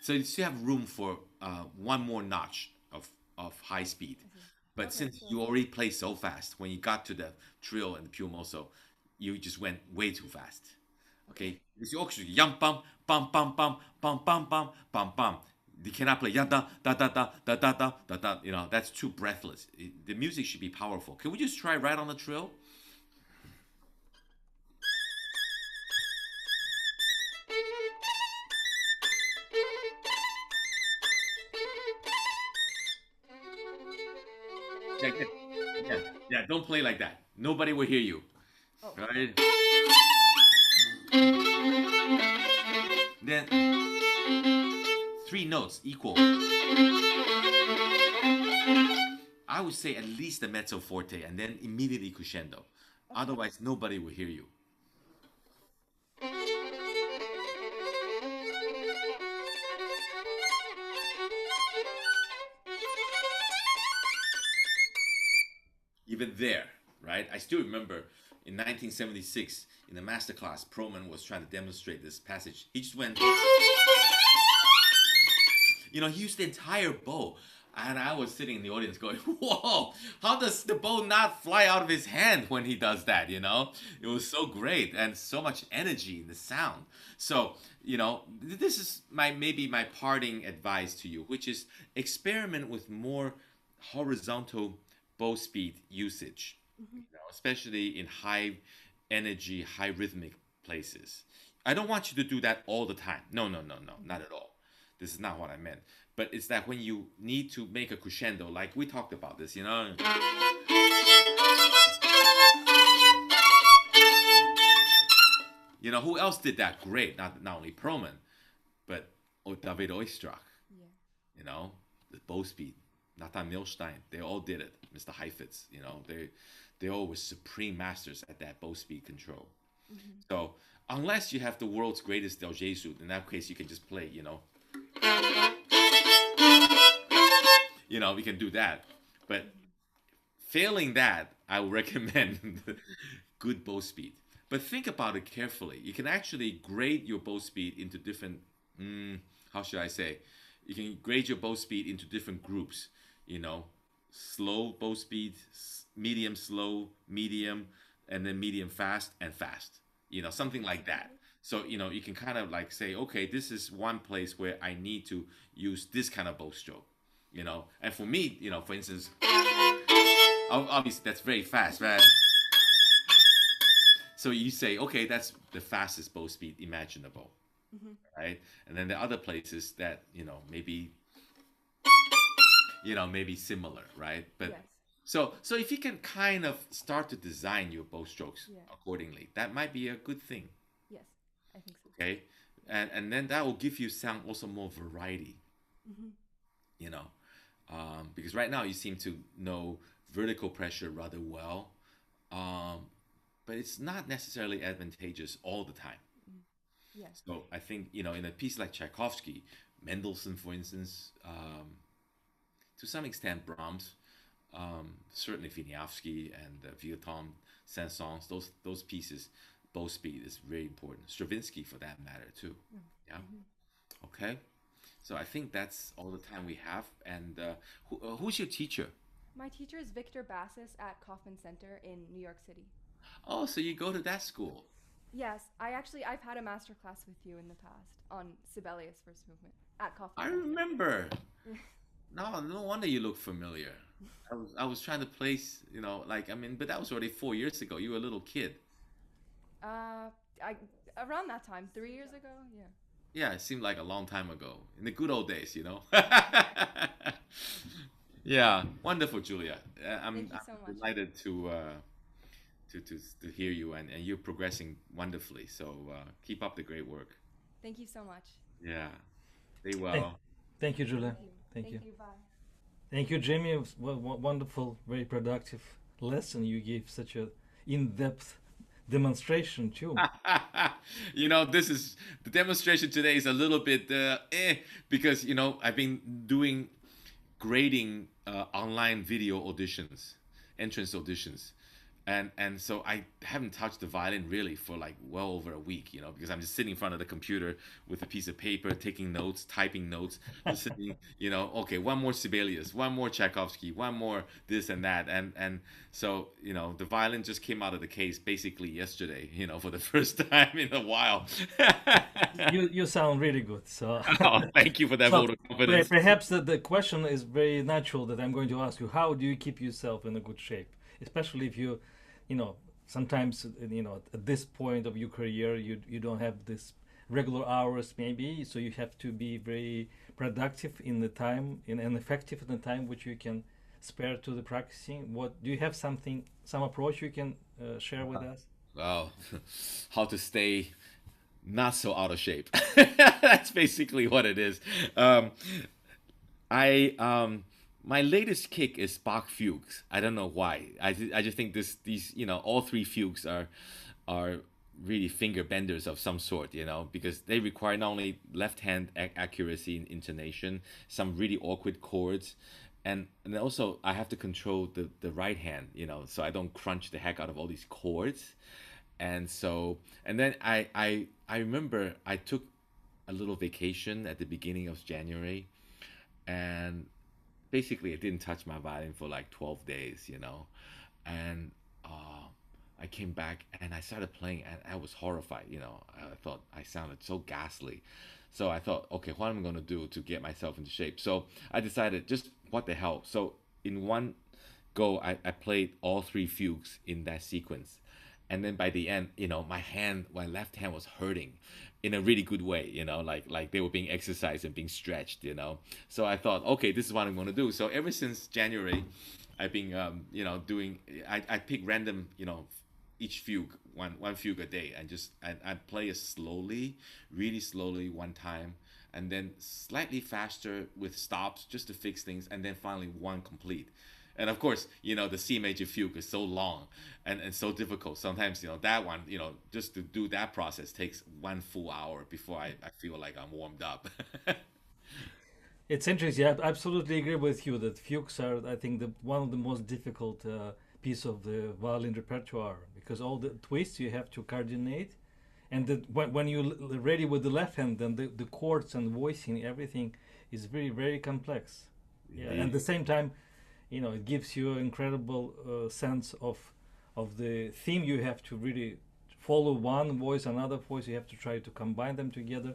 so you still have room for one more notch of high speed. But Okay, since so you already play so fast, when you got to the trill and the più mosso, you just went way too fast. Okay, it's the orchestra. Yum bum bum bum bum bum bum bum bum bum. You cannot play yada da da da da da da da da. You know that's too breathless. The music should be powerful. Can we just try right on the trill? Yeah, yeah, yeah, yeah. Don't play like that. Nobody will hear you. oh, Right? Then three notes equal. I would say at least the mezzo forte and then immediately crescendo. Otherwise, nobody will hear you. Even there, right? I still remember in 1976 in the masterclass, Perlman was trying to demonstrate this passage. He just went, he used the entire bow. And I was sitting in the audience going, whoa, how does the bow not fly out of his hand when he does that, It was so great and so much energy in the sound. So, this is maybe my parting advice to you, which is experiment with more horizontal bow speed usage, especially in high energy, high rhythmic places. I don't want you to do that all the time. No, no, no, no, not at all. This is not what I meant. But it's that when you need to make a crescendo, like we talked about this, who else did that great? Not only Perlman, but David Oistrakh, yeah. The bow speed, Nathan Milstein, they all did it. Mr. Heifetz, they all were supreme masters at that bow speed control. So unless you have the world's greatest Del Jesu, in that case you can just play, we can do that. But failing that, I would recommend good bow speed. But think about it carefully. You can actually grade your bow speed into different, how should I say? You can grade your bow speed into different groups, slow bow speed, medium slow, medium, and then medium fast and fast, something like that. So, you can kind of like say, okay, this is one place where I need to use this kind of bow stroke, And for me, for instance, obviously that's very fast, right? So you say, okay, that's the fastest bow speed imaginable, right? And then the other places that, maybe maybe similar, right? But Yes. so if you can kind of start to design your bow strokes Yeah. accordingly, that might be a good thing. Yes, I think so. Okay, and then that will give you sound also more variety. Because right now you seem to know vertical pressure rather well, but it's not necessarily advantageous all the time. Yes. So I think in a piece like Tchaikovsky, Mendelssohn, for instance, to some extent Brahms, certainly Wieniawski and Violin, Saint-Saëns, those pieces, bow speed is very important. Stravinsky, for that matter, too. Yeah. Okay. So I think that's all the time we have. And who's your teacher? My teacher is Victor Bassis at Kaufman Center in New York City. Oh, so you go to that school. Yes, I've had a master class with you in the past on Sibelius First Movement at Kaufman I Center. remember. No wonder you look familiar. I was trying to place, but that was already 4 years ago. You were a little kid. Around that time, 3 years ago, yeah. Yeah, it seemed like a long time ago. In the good old days, Yeah, wonderful, Julia. I'm Thank you so much. delighted to hear you, and you're progressing wonderfully. So keep up the great work. Thank you so much. Yeah, stay well. Thank you, Julia. Thank you. you. Bye. Thank you, Jimmy. It was wonderful, very productive lesson. You gave such a in-depth demonstration too. This is the demonstration today is a little bit because I've been doing grading online video auditions, entrance auditions. And so I haven't touched the violin really for like well over a week, because I'm just sitting in front of the computer with a piece of paper, taking notes, typing notes, listening, okay, one more Sibelius, one more Tchaikovsky, one more this and that. And so, the violin just came out of the case basically yesterday, for the first time in a while. You sound really good. So Oh, thank you for that vote of confidence. perhaps the question is very natural that I'm going to ask you. How do you keep yourself in a good shape? Especially if you sometimes, at this point of your career, you don't have this regular hours maybe, so you have to be very productive in the time and effective in the time which you can spare to the practicing. What do you have some approach you can share with us? Well, how to stay not so out of shape. That's basically what it is. My latest kick is Bach fugues. I don't know why. I just think these all three fugues are really finger benders of some sort, because they require not only left hand accuracy in intonation, some really awkward chords, and also I have to control the right hand, so I don't crunch the heck out of all these chords. And then I remember I took a little vacation at the beginning of January, and basically I didn't touch my violin for like 12 days, and I came back and I started playing and I was horrified, I thought I sounded so ghastly. So I thought, okay, what am I going to do to get myself into shape? So I decided, just what the hell. So in one go, I played all three fugues in that sequence. And then by the end, my left hand was hurting in a really good way, like they were being exercised and being stretched, So I thought, okay, this is what I'm going to do. So ever since January, I've been, doing, I pick random, each fugue, one fugue a day, and I play it slowly, really slowly one time, and then slightly faster with stops just to fix things, and then finally one complete. And of course, the C major fugue is so long and so difficult. Sometimes, that one, just to do that process takes 1 full hour before I feel like I'm warmed up. It's interesting. I absolutely agree with you that fugues are, I think, one of the most difficult piece of the violin repertoire, because all the twists you have to coordinate, and when you're ready with the left hand, then the chords and voicing, everything is very, very complex. Yeah, and at the same time, it gives you an incredible sense of the theme. You have to really follow one voice, another voice. You have to try to combine them together.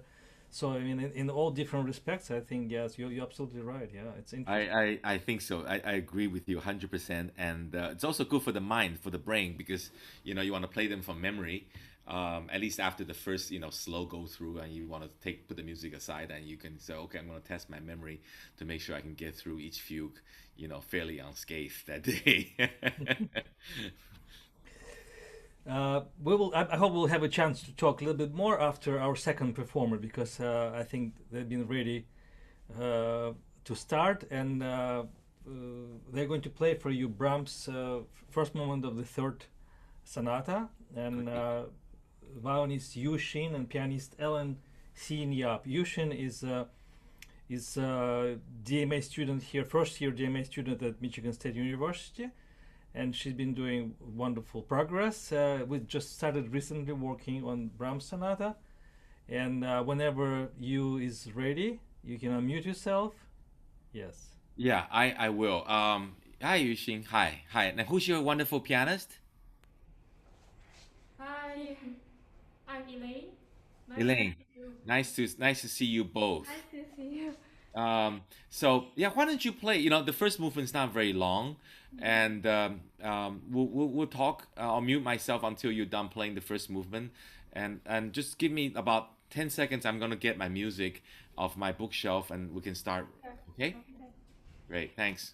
So I mean, in all different respects, I think yes, you're absolutely right. Yeah, it's interesting. I think so. I agree with you 100%. And it's also good for the mind, for the brain, because, you want to play them from memory. At least after the first, slow go through, and you want to put the music aside, and you can say, okay, I'm going to test my memory to make sure I can get through each fugue, fairly unscathed that day. I hope we'll have a chance to talk a little bit more after our second performer, because I think they've been ready to start, and they're going to play for you Brahms' first movement of the third sonata, and violinist Yu Xin and pianist Ellen Xin Yap. Yu Xin is a DMA student here, first year DMA student at Michigan State University, and she's been doing wonderful progress. We just started recently working on Brahms sonata, and whenever you is ready, you can unmute yourself. Yes. Yeah, I will. Hi, Yuxing. Hi. Now, who's your wonderful pianist? Hi, I'm Elaine. Elaine. Nice to see you both. Nice to see you. So yeah, why don't you play? The first movement's not very long, and we'll talk. I'll mute myself until you're done playing the first movement, and just give me about 10 seconds. I'm gonna get my music off my bookshelf, and we can start. Okay? Great. Thanks.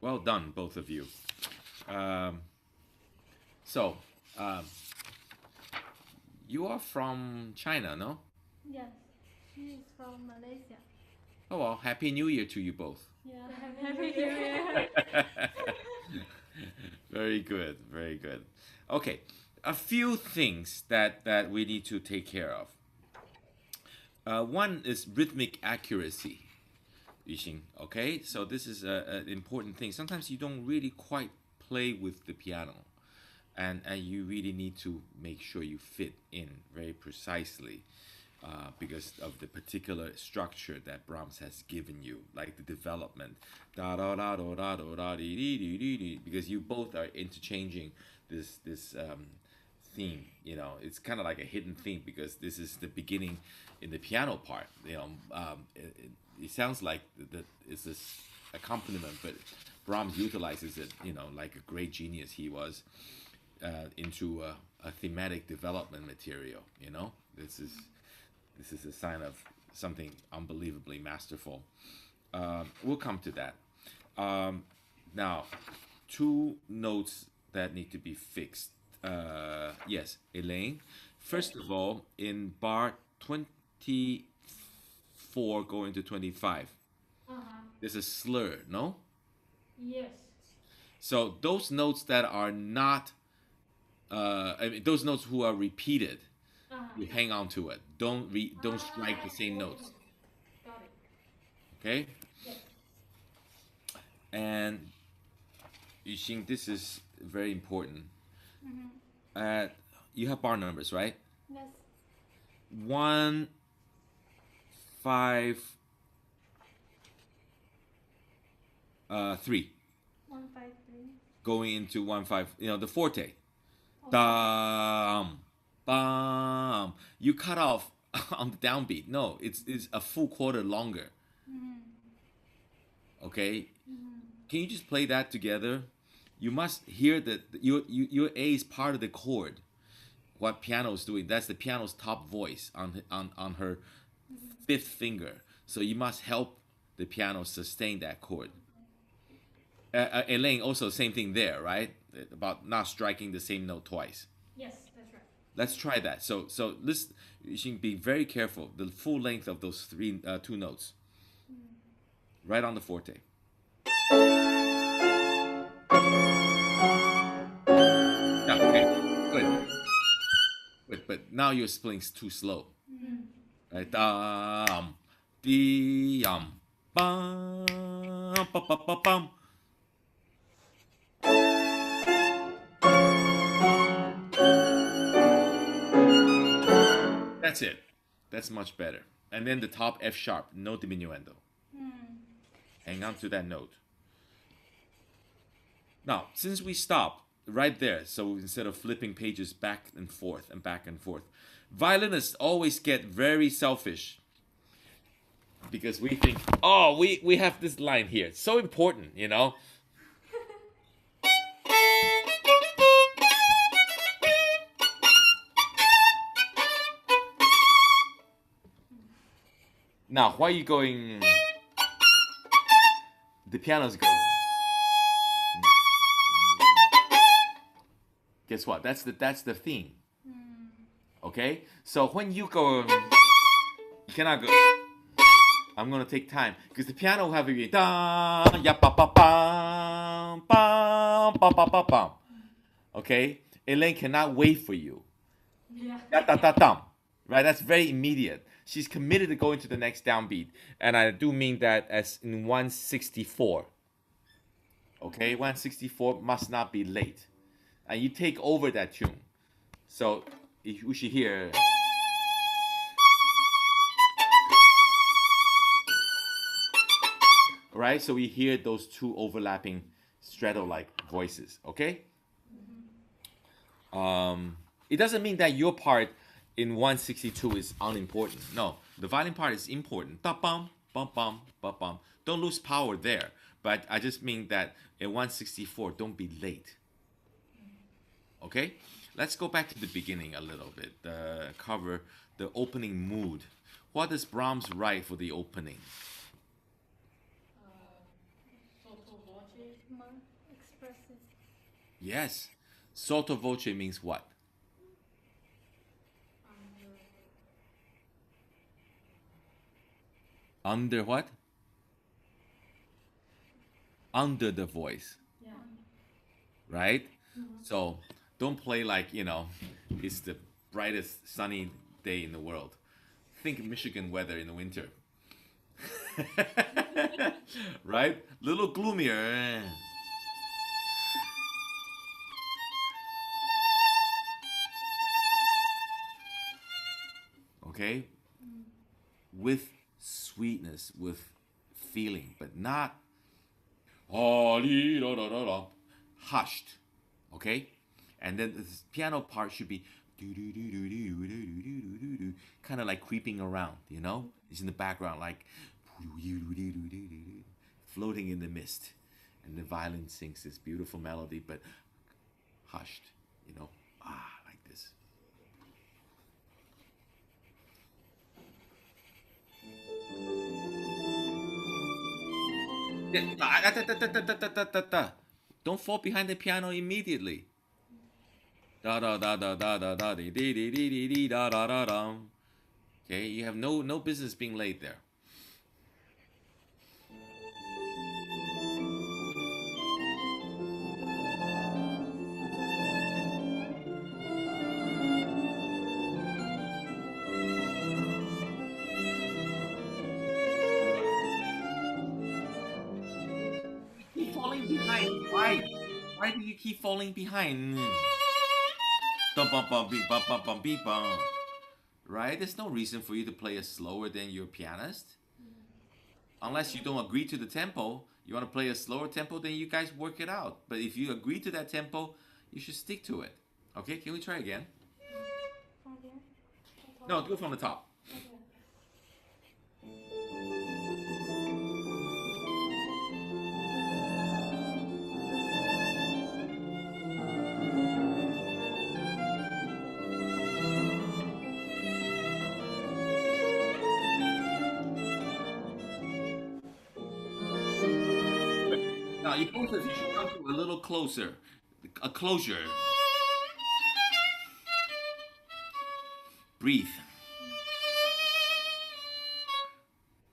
Well done, both of you. So, you are from China, no? Yes, she is from Malaysia. Oh well, Happy New Year to you both. Yeah, happy New Year. Very good, very good. Okay, a few things that we need to take care of. One is rhythmic accuracy. Yixing, okay? So this is an important thing. Sometimes you don't really quite play with the piano, and you really need to make sure you fit in very precisely because of the particular structure that Brahms has given you, like the development. Da da da da da da da dee dee dee dee dee. Because you both are interchanging this theme. You know, it's kind of like a hidden theme because this is the beginning in the piano part. You know, it sounds like it's this accompaniment, but Brahms utilizes it, you know, like a great genius he was, into a thematic development material. You know, this is a sign of something unbelievably masterful. We'll come to that. Now, two notes that need to be fixed. Yes, Elaine. First of all, in bar 24 going to 25, there's a slur, no? Yes. So those notes that are not, those notes who are repeated, you hang on to it. Don't strike the same notes. Got it. Okay? Yes. And you think this is very important. You have bar numbers, right? Yes. 1, 5, 3, 1, 5, 3. going into 1, 5. You know the forte. Dum, bum. You cut off on the downbeat. No, it's a full quarter longer. Okay. Can you just play that together? You must hear that your A is part of the chord. What piano is doing, that's the piano's top voice on her fifth finger. So you must help the piano sustain that chord. Elaine, also same thing there, right? About not striking the same note twice. Yes, that's right. Let's try that. So let's, you should be very careful. The full length of those two notes, right on the forte. Yeah, okay, good. But now you're playing too slow. Right? Dum, dee-yum, bum, ba ba ba bum. That's it. That's much better. And then the top F sharp, no diminuendo. Hang on to that note. Now, since we stopped right there, so instead of flipping pages back and forth, violinists always get very selfish because we think, oh, we have this line here. It's so important, you know. Now, why are you going? The piano's going. Guess what? That's the theme. Okay? So when you go, you cannot go. I'm gonna take time because the piano will have a da ya pa pa pam pam pa pa pa pam. Okay? Elaine cannot wait for you. Yeah. Da da da dum. Right? That's very immediate. She's committed to going to the next downbeat, and I do mean that as in 164. Okay, 164 must not be late, and you take over that tune. So you should hear. Right, so we hear those two overlapping strato-like voices. Okay. It doesn't mean that your part in 162 is unimportant. No, the violin part is important. Da bum bum bum bum bum. Don't lose power there. But I just mean that in 164, don't be late. Okay, let's go back to the beginning a little bit. Cover the opening mood. What does Brahms write for the opening? Sotto voce. Expressive. Yes. Sotto voce means what? Under what? Under the voice, Yeah. right? So don't play like, it's the brightest sunny day in the world. Think Michigan weather in the winter. Right? Little gloomier. Okay? With sweetness, with feeling, but not hushed. Okay? And then the piano part should be kind of like creeping around, It's in the background, like floating in the mist. And the violin sings this beautiful melody, but hushed, like this. Don't fall behind the piano immediately. Da da da da da da da dee dee dee dee dee da da da da. Okay, you have no business being late there. Keep falling behind. Why? Why do you keep falling behind? Dum bum bum beep bum bum bum beep bum. Right? There's no reason for you to play it slower than your pianist. Unless you don't agree to the tempo. You want to play a slower tempo, then you guys work it out. But if you agree to that tempo, you should stick to it. Okay, can we try again? From here? No, do it from the top. Okay. Now, you both of you should come to a little closer. A closure. Breathe.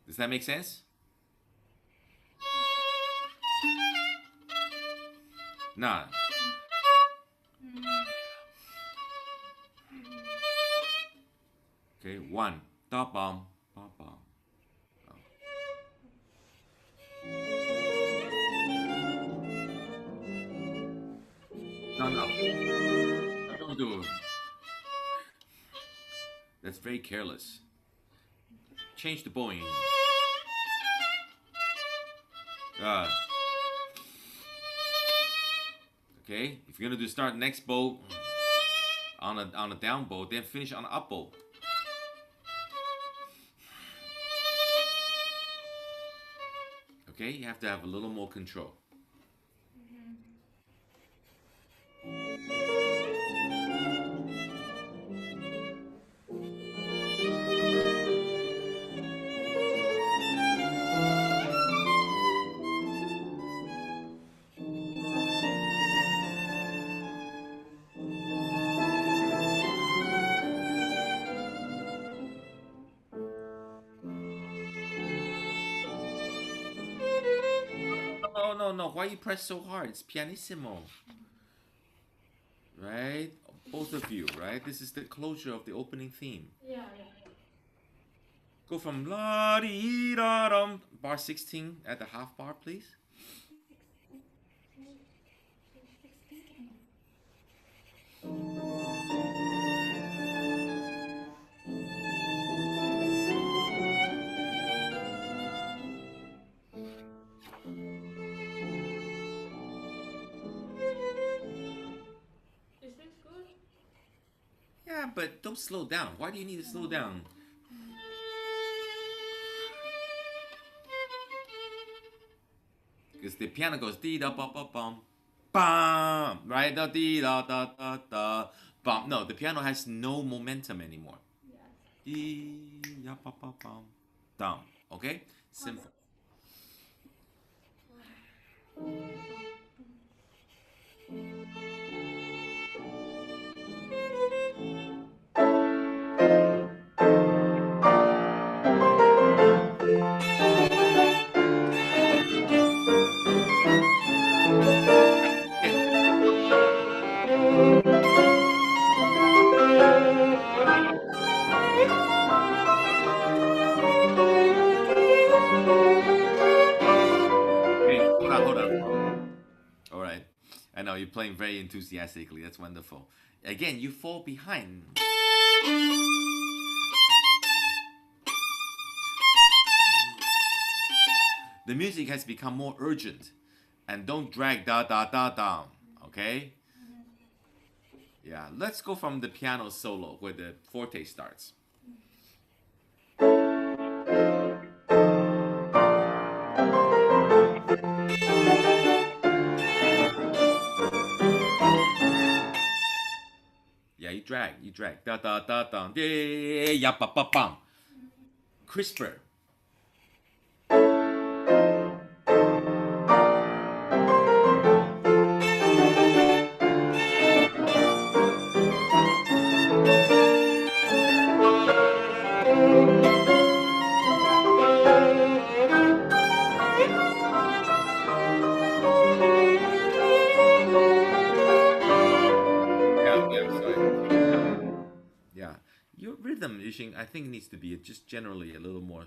Does that make sense? Nah. Okay, one. Da bum. Ba bum. No. Don't do it. That's very careless. Change the bowing. Okay, if you're gonna do start next bow on a down bow, then finish on an up bow. Okay, you have to have a little more control. No. Why you press so hard? It's pianissimo. Right? Both of you, right? This is the closure of the opening theme. Yeah. Go from la dee da dum, bar 16 at the half bar, please. 16. Is this good? Yeah, but don't slow down. Why do you need to slow down? Because the piano goes dee da ba ba bum, bam, right? Da dee da da da da bum. No, the piano has no momentum anymore. Yes. Dee da ba ba bum, down. Okay, simple. Hey, hold on. All right. I know you're playing very enthusiastically. That's wonderful. Again, you fall behind. The music has become more urgent, and don't drag da da da down. Okay? Yeah. Let's go from the piano solo where the forte starts. Yeah, you drag. Da da da da. Ya ba ba bam. Crisper. Yeah, your rhythm, Yixing, I think needs to be just generally a little more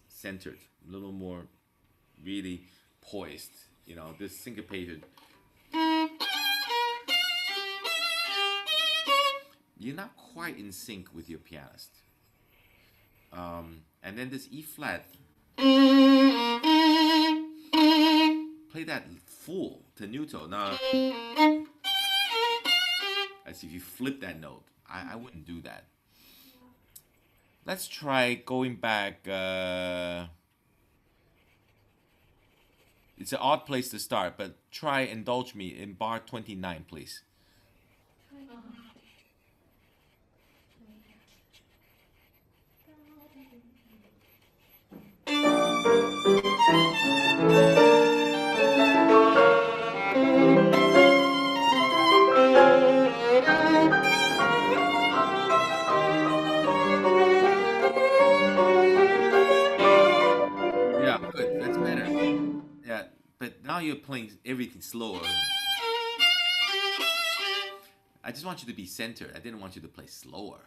centered, a little more really poised. You know, this syncopated. You're not quite in sync with your pianist. And then this E flat. Play that full tenuto. Now, as if you flip that note. I wouldn't do that. Let's try going back. It's an odd place to start, but try indulge me in bar 29, please. Yeah, good. That's better. Yeah, but now you're playing everything slower. I just want you to be centered. I didn't want you to play slower.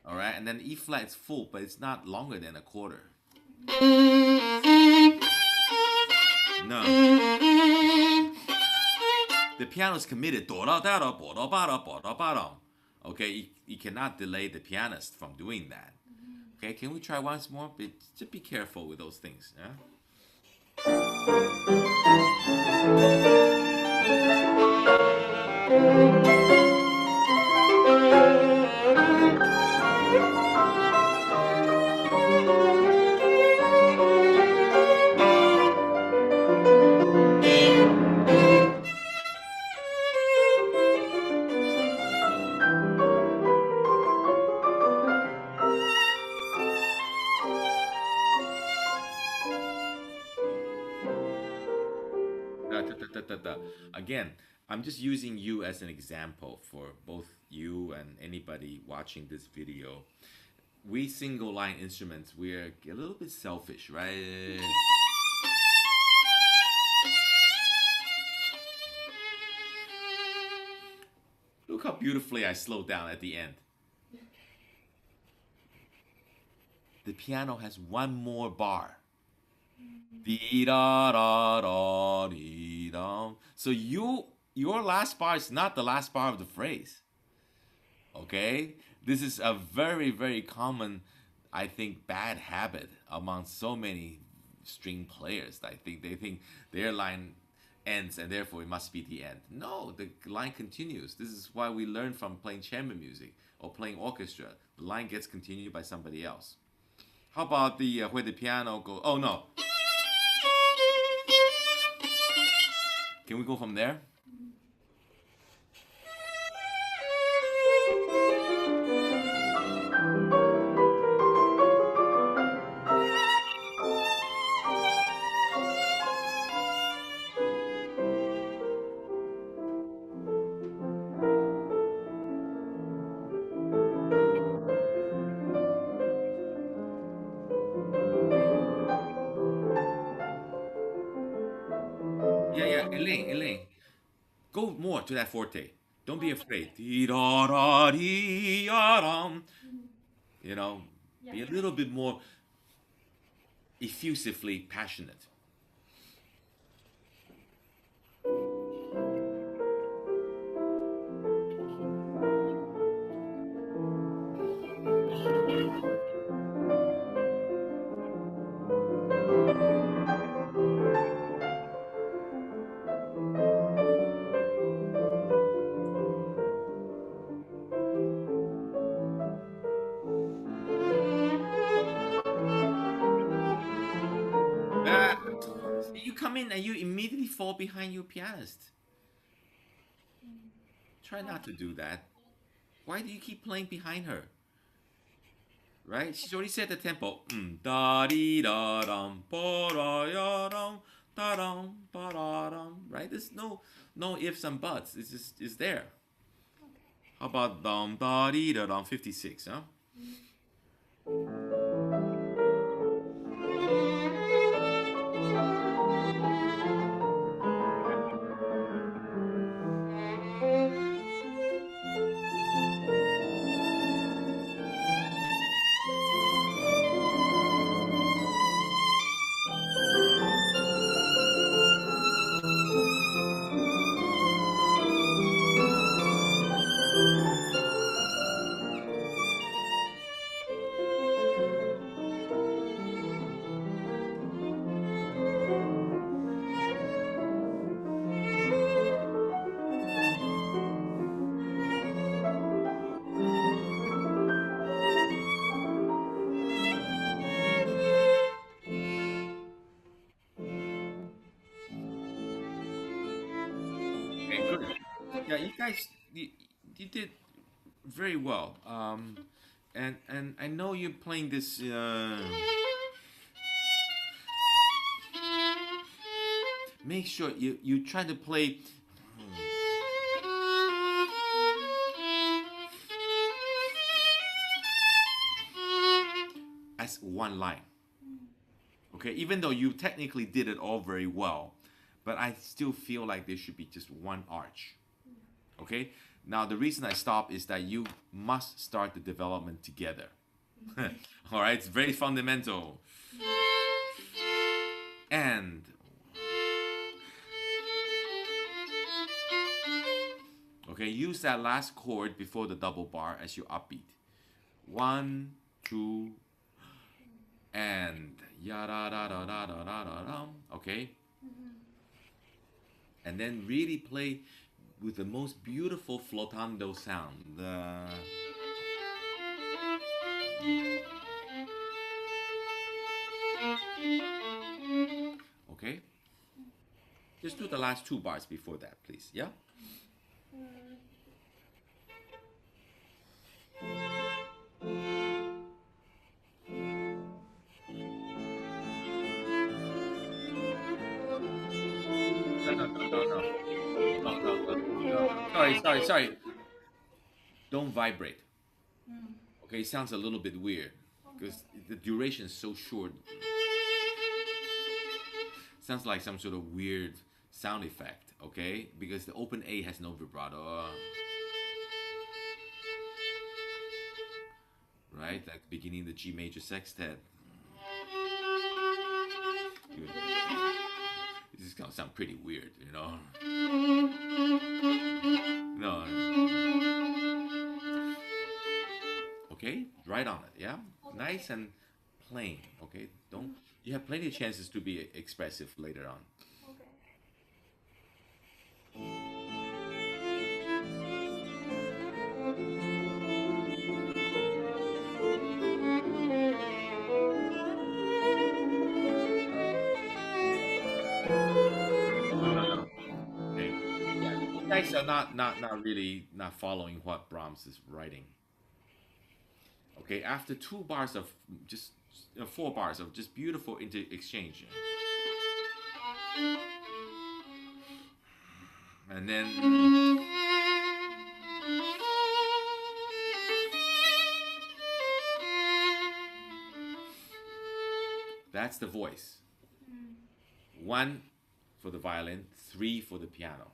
All right, and then E flat is full, but it's not longer than a quarter. No. The piano's committed. Okay, you cannot delay the pianist from doing that. Okay, can we try once more? But just be careful with those things. Yeah? Again, I'm just using you as an example for both you and anybody watching this video. We single line instruments, we're a little bit selfish, right? Look how beautifully I slowed down at the end. The piano has one more bar. Dee da da da dee da. So your last bar is not the last bar of the phrase. Okay? This is a very, very common, I think, bad habit among so many string players. I think they think their line ends and therefore it must be the end. No, the line continues. This is why we learn from playing chamber music or playing orchestra. The line gets continued by somebody else. How about the where the piano goes? Oh no. Can we go from there? Elaine, go more to that forte. Don't be afraid. Dee-da-da-dee-da-dum. You know, be a little bit more effusively passionate. Ah, you come in and you immediately fall behind your pianist. Try not to do that. Why do you keep playing behind her? Right? She's already set the tempo. Da dee da dum, ba da ya dum, da dum, ba da dum. Right? There's no ifs and buts. It's there. How about dum da dee da dum 56, huh? Okay, good. Yeah, you guys, you did very well. And I know you're playing this. Make sure you try to play. As one line. Okay, even though you technically did it all very well, but I still feel like there should be just one arch. Okay, now the reason I stop is that you must start the development together. All right, it's very fundamental. And okay, use that last chord before the double bar as your upbeat. 1, 2, and ya da da da da da da da da. Okay, and then really play with the most beautiful flotando sound. Okay, just do the last 2 bars before that, please. Yeah. No. Sorry. Don't vibrate. Okay, it sounds a little bit weird because the duration is so short. Sounds like some sort of weird sound effect. Okay, because the open A has no vibrato. Right, like beginning the G major sextet. This is gonna sound pretty weird, you know. No. Okay, right on it, yeah. Nice and plain. Okay, don't. You have plenty of chances to be expressive later on. Okay. Yeah, you guys are not really not following what Brahms is writing. Okay, after 2 bars of just 4 bars of just beautiful exchange, and then that's the voice. 1 for the violin, 3 for the piano.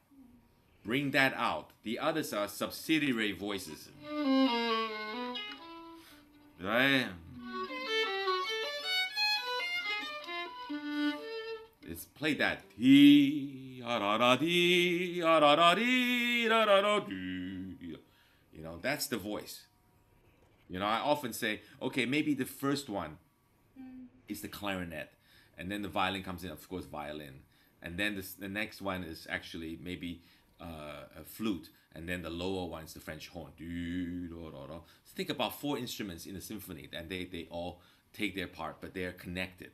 Bring that out. The others are subsidiary voices. Right? Let's play that. You know, that's the voice. You know, I often say, okay, maybe the first one is the clarinet, and then the violin comes in, of course, violin, and then the next one is actually maybe a flute, and then the lower one is the French horn. So think about 4 instruments in a symphony, and they all take their part, but they are connected.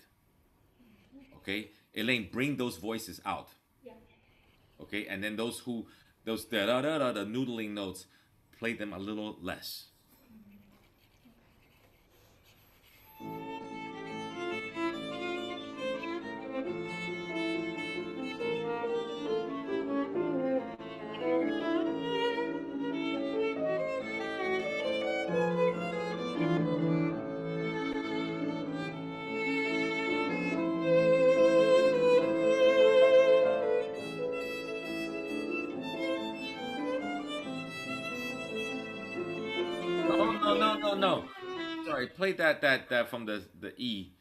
Okay, Elaine, bring those voices out. Yeah. Okay, and then those da da da da the noodling notes, play them a little less. No. Sorry, play that from the E.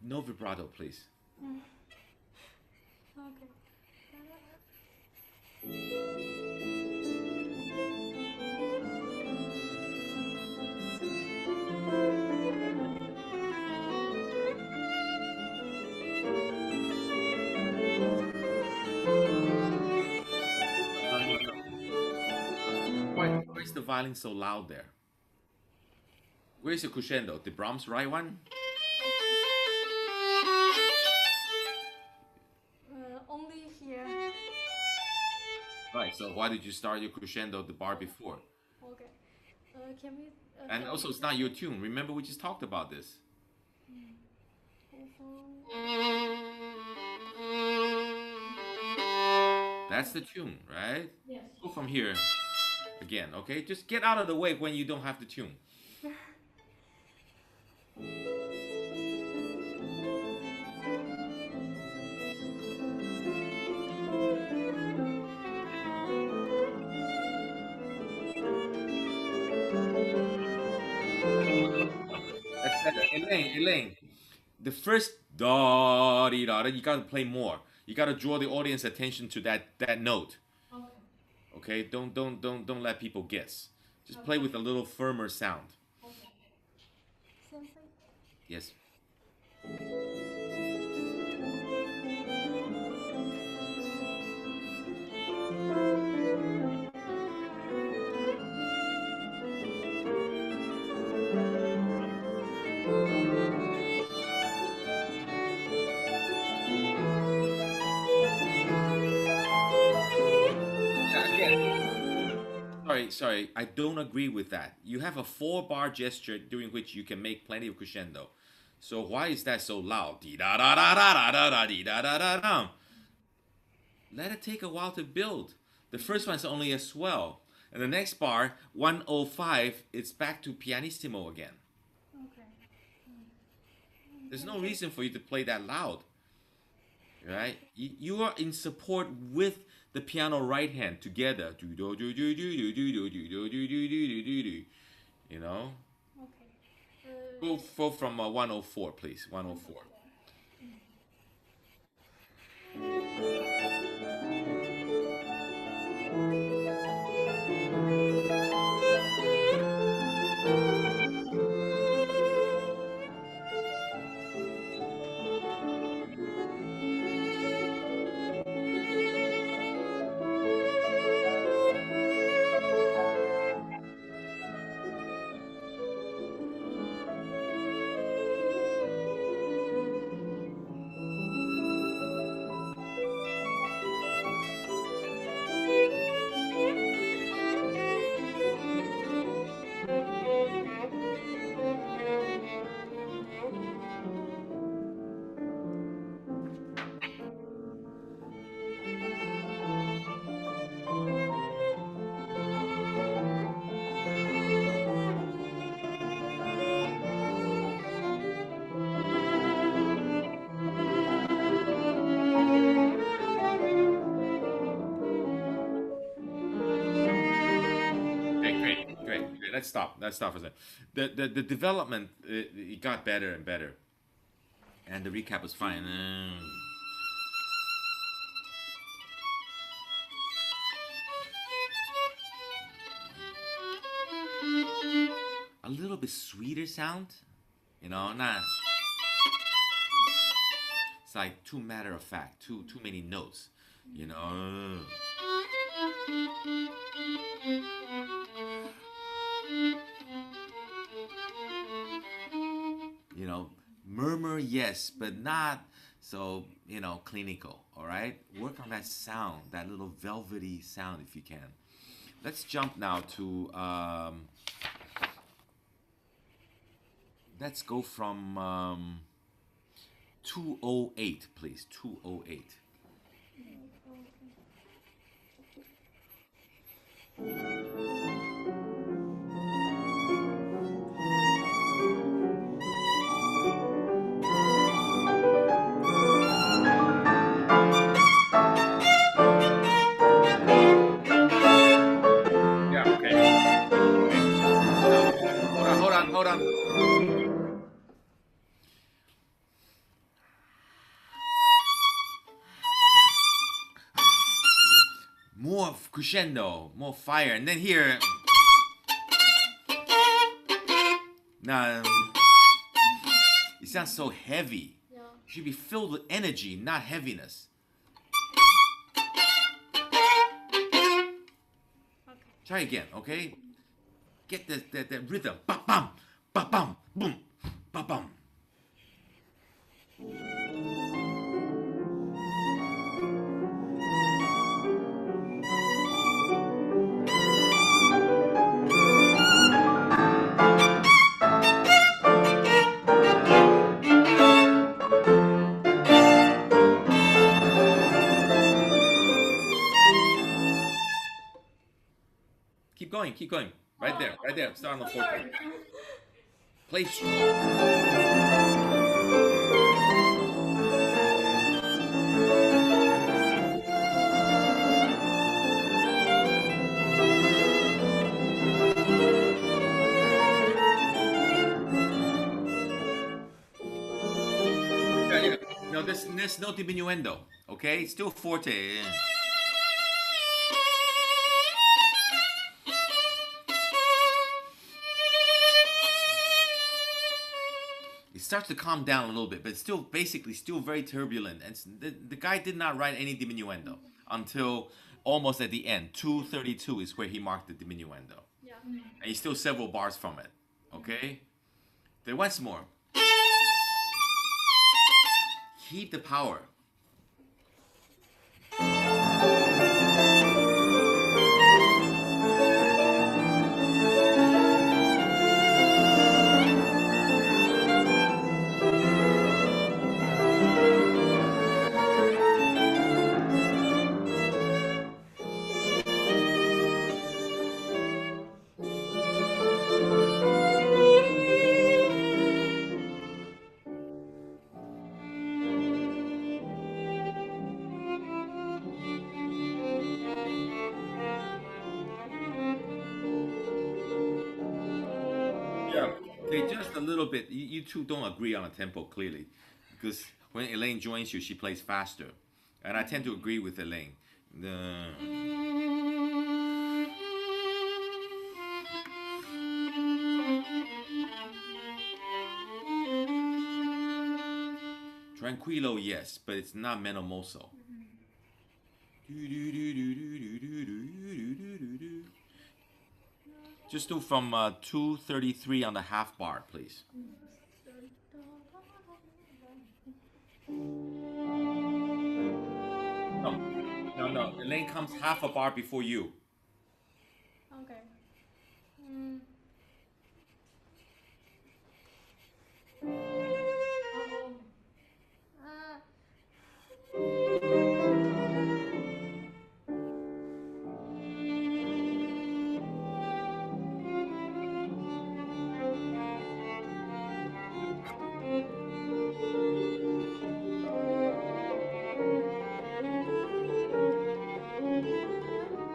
No vibrato, please. Okay. Why is the violin so loud there? Where's the crescendo? The Brahms right one? Only here. Right, so why did you start your crescendo the bar before? Okay. Can we? And also, it's not your tune. Remember, we just talked about this. That's the tune, right? Yes. Go from here again, okay? Just get out of the way when you don't have the tune. Elaine, the first da di da, you gotta play more. You gotta draw the audience attention to that note. Okay. Okay, don't let people guess. Just play with a little firmer sound. Okay. Same thing. Yes. Sorry, I don't agree with that. You have a 4-bar gesture during which you can make plenty of crescendo. So why is that so loud? Dee da da da da da da dee da da da da. Let it take a while to build. The first one's only a swell, and the next bar, 105, it's back to pianissimo again. Okay. There's no reason for you to play that loud. Right? You are in support with the piano right hand together. You know? Okay. Go from 104, please. 104. let's stop. Let's stop for a second. The development, it got better and better, and the recap was fine. A little bit sweeter sound, you know, not. It's like too matter of fact, too many notes, you know. You know, murmur yes, but not so, you know, clinical. All right, work on that sound, that little velvety sound if you can. Let's jump now to. Let's go from 208, please. 208. Yeah, okay. Hold on. More crescendo, more fire, and then here. Now, it sounds so heavy. Yeah. It should be filled with energy, not heaviness. Okay. Try again, okay? Get that rhythm. Ba bum, ba bum, boom, ba bum. Keep going. Right there. Start on the fourth line. Play strong. Yeah. No, there's no diminuendo. Okay, it's still forte. It starts to calm down a little bit, but it's still very turbulent. And the guy did not write any diminuendo until almost at the end. 232 is where he marked the diminuendo. Yeah. And he's still several bars from it. Okay? Then once more. Keep the power. Okay, just a little bit. You two don't agree on a tempo clearly, because when Elaine joins you, she plays faster, and I tend to agree with Elaine. Tranquillo, yes, but it's not meno mosso. Just do from 233 on the half bar, please. No. Elaine comes half a bar before you. Okay.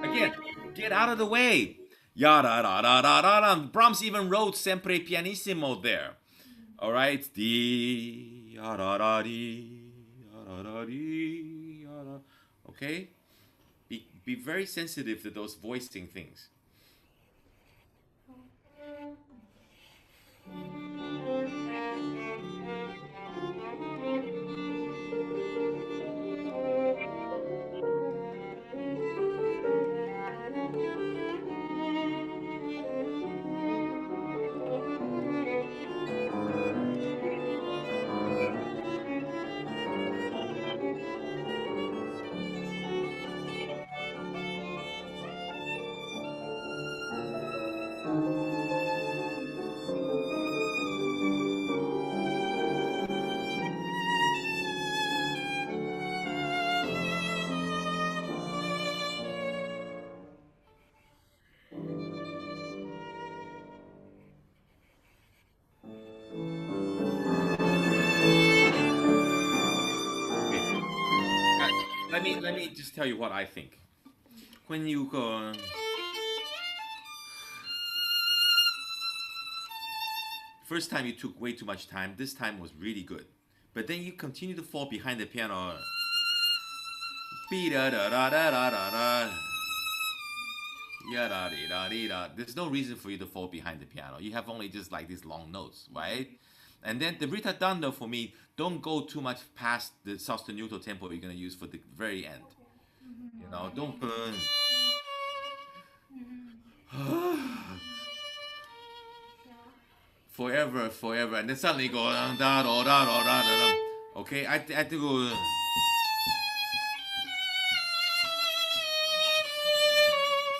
Again, get out of the way. Ya da da da da da da. Brahms even wrote sempre pianissimo there. All right, di ya da da di ya da da di ya da. Okay, be very sensitive to those voicing things. Let me just tell you what I think. When you go, first time you took way too much time. This time was really good, but then you continue to fall behind the piano. There's no reason for you to fall behind the piano. You have only just like these long notes, right? And then the ritardando for me, don't go too much past the sostenuto tempo you're gonna use for the very end. You know, don't burn. Forever, and then suddenly go da da da da da da. Okay, I have to go.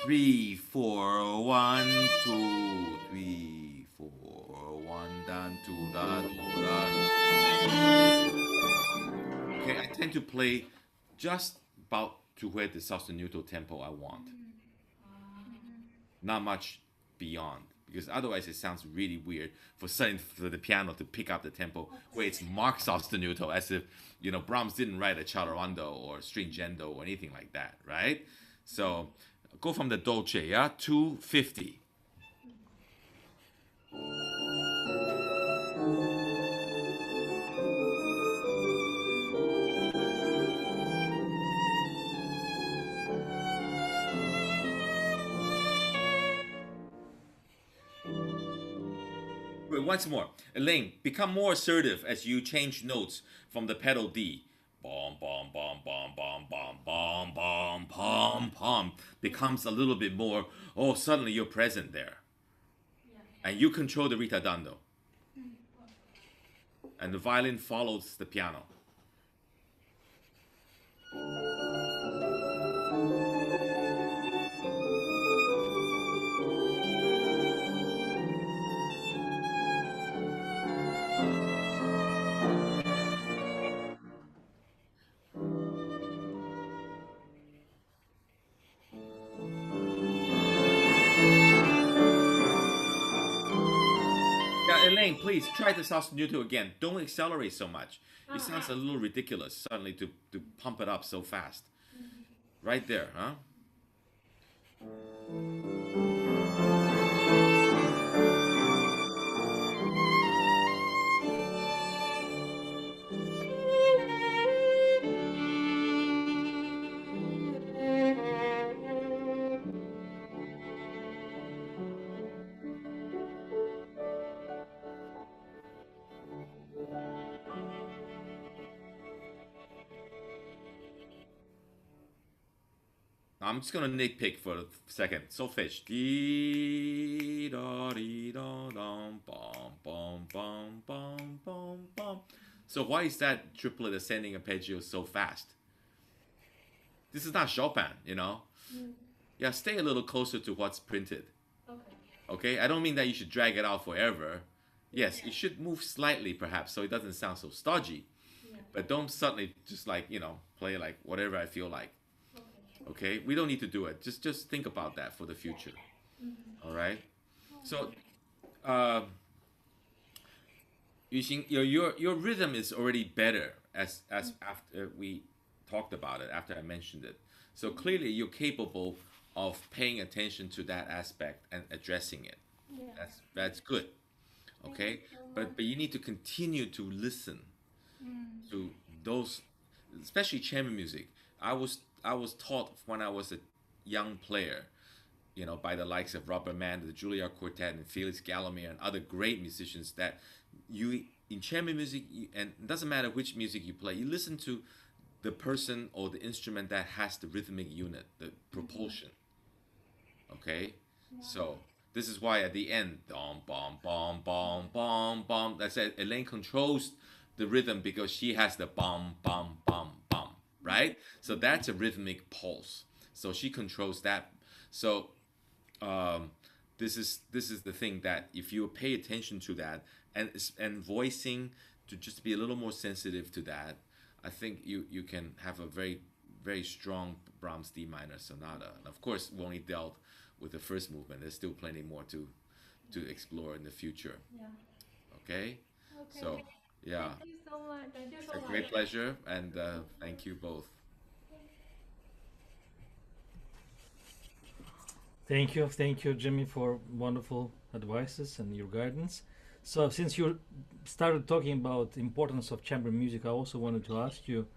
3, 4, 1, 2, 3, 4, 1, down, 2, da, 2, da. Okay, I tend to play just about to where the sostenuto tempo I want. Not much beyond, because otherwise it sounds really weird for the piano to pick up the tempo where it's marked sostenuto, as if, you know, Brahms didn't write a chaturando or stringendo or anything like that, right? So go from the dolce, yeah, 250. Wait, once more. Elaine, become more assertive as you change notes from the pedal D. Bom, bom, bom, bom, bom, bom, bom, bom, bom, bom. Becomes a little bit more, oh, suddenly you're present there. Yeah. And you control the ritardando. And the violin follows the piano. Elaine, please try the sostenuto again. Don't accelerate so much. It sounds a little ridiculous suddenly to pump it up so fast. Right there, huh? I'm just gonna nitpick for a second. Solfege. Dee da dee da dum bum bum bum bum bum bum. So why is that triplet ascending arpeggio so fast? This is not Chopin, you know. Yeah, stay a little closer to what's printed. Okay, I don't mean that you should drag it out forever. Yes, it should move slightly perhaps so it doesn't sound so stodgy. But don't suddenly just like, you know, play like whatever I feel like. Okay, we don't need to do it. Just think about that for the future. All right. So, Yuxing, your rhythm is already better as after we talked about it. After I mentioned it, So clearly you're capable of paying attention to that aspect and addressing it. Yeah. That's good. Okay? Thank you so But you need to continue to listen Mm. to those, especially chamber music. I was taught when I was a young player, by the likes of Robert Mann, the Juilliard Quartet, and Felix Gallimer, and other great musicians, that you in chamber music, and it doesn't matter which music you play, you listen to the person or the instrument that has the rhythmic unit, the propulsion. Okay, so this is why at the end, bom bom bom bom bom bom. That's it. Elaine controls the rhythm because she has the bom bom bom bom, right? So that's a rhythmic pulse. So she controls that. So this is the thing, that if you pay attention to that, and voicing, to just be a little more sensitive to that, I think you can have a very, very strong Brahms D minor sonata. And of course, we only dealt with the first movement. There's still plenty more to explore in the future. Yeah. Okay? Okay. So, yeah, Thank you so much. Thank you so a much. great pleasure, and thank you both. Thank you, Jimmy, for wonderful advices and your guidance. So, since you started talking about the importance of chamber music, I also wanted to ask you,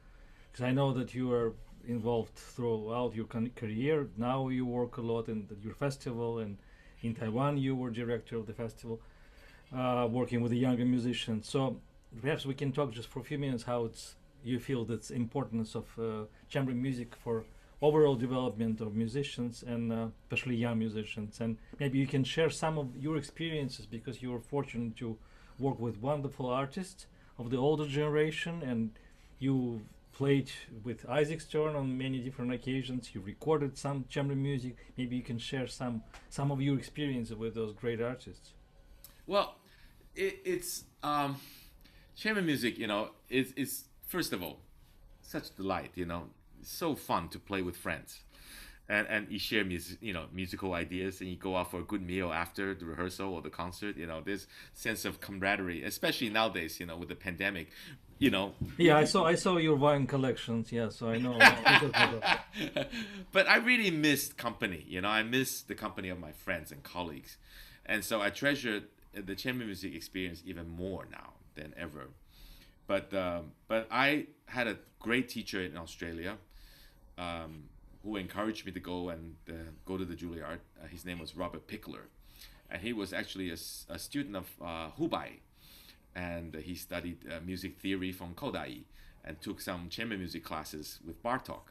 because I know that you are involved throughout your career. Now you work a lot in your festival, and in Taiwan you were director of the festival, working with the younger musicians. So perhaps we can talk just for a few minutes how you feel that's importance of chamber music for overall development of musicians, and especially young musicians. And maybe you can share some of your experiences, because you were fortunate to work with wonderful artists of the older generation, and you played with Isaac Stern on many different occasions. You recorded some chamber music. Maybe you can share some of your experiences with those great artists. Well, it's chamber music. Is first of all such delight. It's so fun to play with friends, and you share musical ideas, and you go out for a good meal after the rehearsal or the concert. This sense of camaraderie, especially nowadays. With the pandemic. Yeah, I saw your wine collections. Yeah, so I know. But I really missed company. I miss the company of my friends and colleagues, and so I treasure the chamber music experience even more now than ever. But I had a great teacher in Australia, who encouraged me to go to the Juilliard. His name was Robert Pickler, and he was actually a student of Hubei, and he studied music theory from Kodai, and took some chamber music classes with Bartok.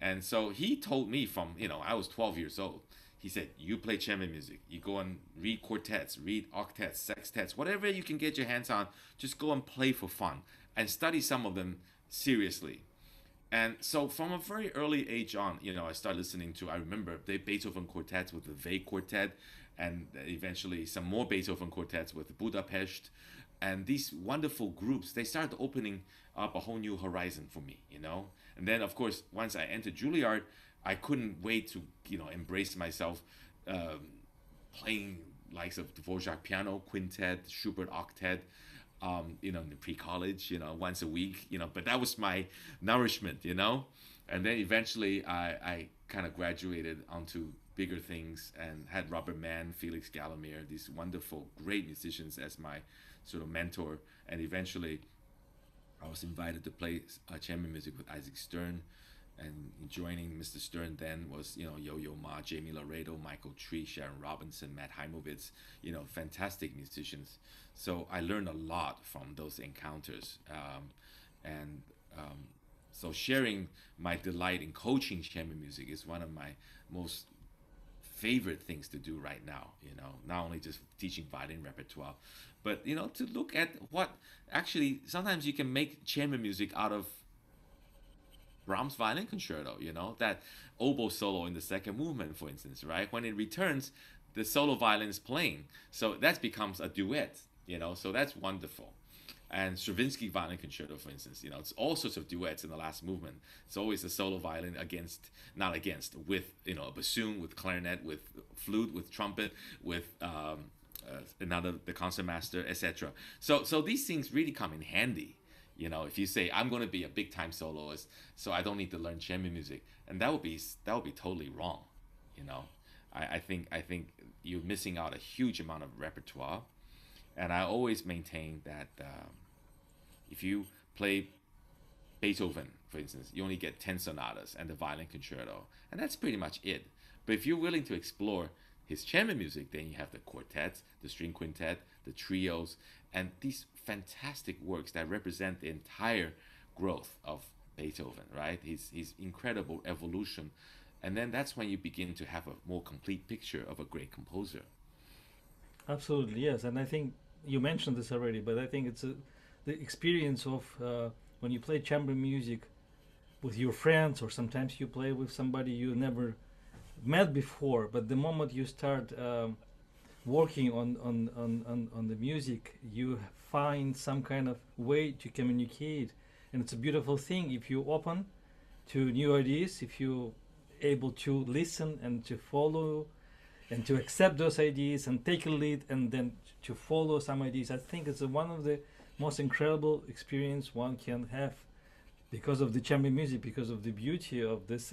And so he told me I was 12 years old. He said, you play chamber music. You go and read quartets, read octets, sextets, whatever you can get your hands on, just go and play for fun and study some of them seriously. And so from a very early age on, I started listening to, I remember the Beethoven quartets with the Vey Quartet, and eventually some more Beethoven quartets with Budapest. And these wonderful groups, they started opening up a whole new horizon for me. And then, of course, once I entered Juilliard, I couldn't wait to, embrace myself, playing likes of Dvorak piano quintet, Schubert octet, in the pre-college, once a week, but that was my nourishment, And then eventually I kind of graduated onto bigger things and had Robert Mann, Felix Gallimer, these wonderful, great musicians as my sort of mentor. And eventually I was invited to play chamber music with Isaac Stern. And joining Mr. Stern then was, Yo-Yo Ma, Jamie Laredo, Michael Tree, Sharon Robinson, Matt Heimovitz, fantastic musicians. So I learned a lot from those encounters. So sharing my delight in coaching chamber music is one of my most favorite things to do right now. Not only just teaching violin repertoire, but, to look at what actually sometimes you can make chamber music out of Brahms Violin Concerto, that oboe solo in the second movement, for instance, right? When it returns, the solo violin is playing. So that becomes a duet, so that's wonderful. And Stravinsky Violin Concerto, for instance, it's all sorts of duets in the last movement. It's always a solo violin with, a bassoon, with clarinet, with flute, with trumpet, with the concertmaster, etc. So these things really come in handy, You know, if you say I'm going to be a big time soloist, so I don't need to learn chamber music, and that would be totally wrong. You know, I think you're missing out a huge amount of repertoire, and I always maintain that if you play Beethoven, for instance, you only get 10 sonatas and the violin concerto, and that's pretty much it. But if you're willing to explore his chamber music, then you have the quartets, the string quintet, the trios, and these fantastic works that represent the entire growth of Beethoven, right? His incredible evolution. And then that's when you begin to have a more complete picture of a great composer. Absolutely, yes. And I think you mentioned this already, but I think it's the experience of when you play chamber music with your friends, or sometimes you play with somebody you never met before, but the moment you start working on the music, you find some kind of way to communicate, and it's a beautiful thing if you open to new ideas, if you able to listen and to follow and to accept those ideas and take a lead and then to follow some ideas. I think it's one of the most incredible experience one can have because of the chamber music, because of the beauty of this,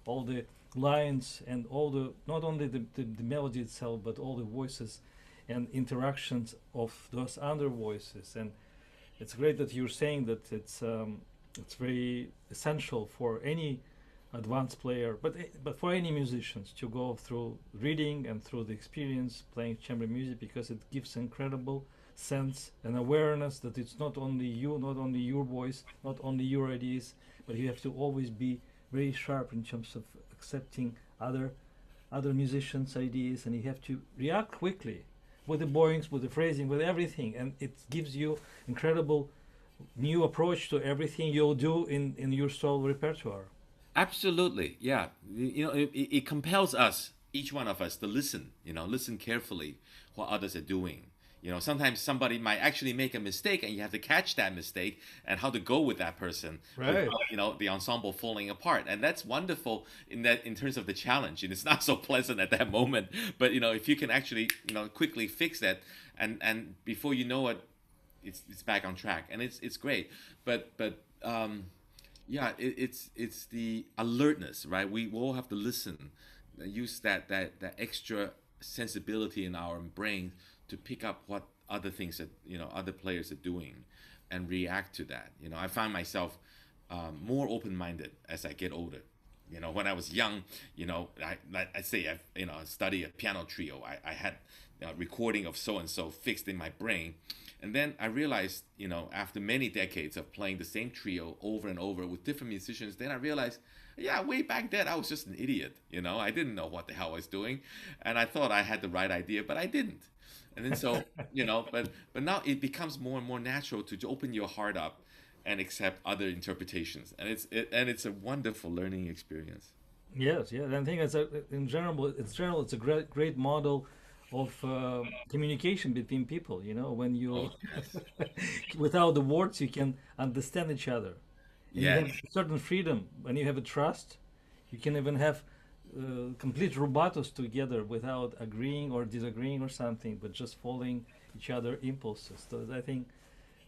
all the lines and all the, not only the melody itself, but all the voices and interactions of those other voices. And it's great that you're saying that it's very essential for any advanced player, but for any musicians to go through reading and through the experience playing chamber music, because it gives incredible sense and awareness that it's not only you, not only your voice, not only your ideas, but you have to always be very sharp in terms of accepting other musicians' ideas, and you have to react quickly with the bowings, with the phrasing, with everything, and it gives you incredible new approach to everything you'll do in your solo repertoire. Absolutely, yeah. You know, it compels us, each one of us, to listen. You know, listen carefully what others are doing. You know, sometimes somebody might actually make a mistake, and you have to catch that mistake and how to go with that person. Right. Without, you know, the ensemble falling apart, and that's wonderful in terms of the challenge. And it's not so pleasant at that moment, but you know, if you can actually, you know, quickly fix that, and before you know it, it's back on track, and it's great. But yeah, it's the alertness, right? We all have to listen, use that extra sensibility in our brain to pick up what other things that, you know, other players are doing, and react to that. You know, I find myself more open-minded as I get older. You know, when I was young, you know, I study a piano trio. I had a recording of so and so fixed in my brain. And then I realized, you know, after many decades of playing the same trio over and over with different musicians, then I realized, yeah, way back then I was just an idiot. You know, I didn't know what the hell I was doing, and I thought I had the right idea, but I didn't. And then so, you know, but now it becomes more and more natural to open your heart up and accept other interpretations, and it's a wonderful learning experience. Yes, yeah, and I think in general, it's a great model of communication between people. You know, when you without the words, you can understand each other. And you Yeah. have certain freedom when you have a trust. You can even have complete rubatos together without agreeing or disagreeing or something, but just following each other impulses. So I think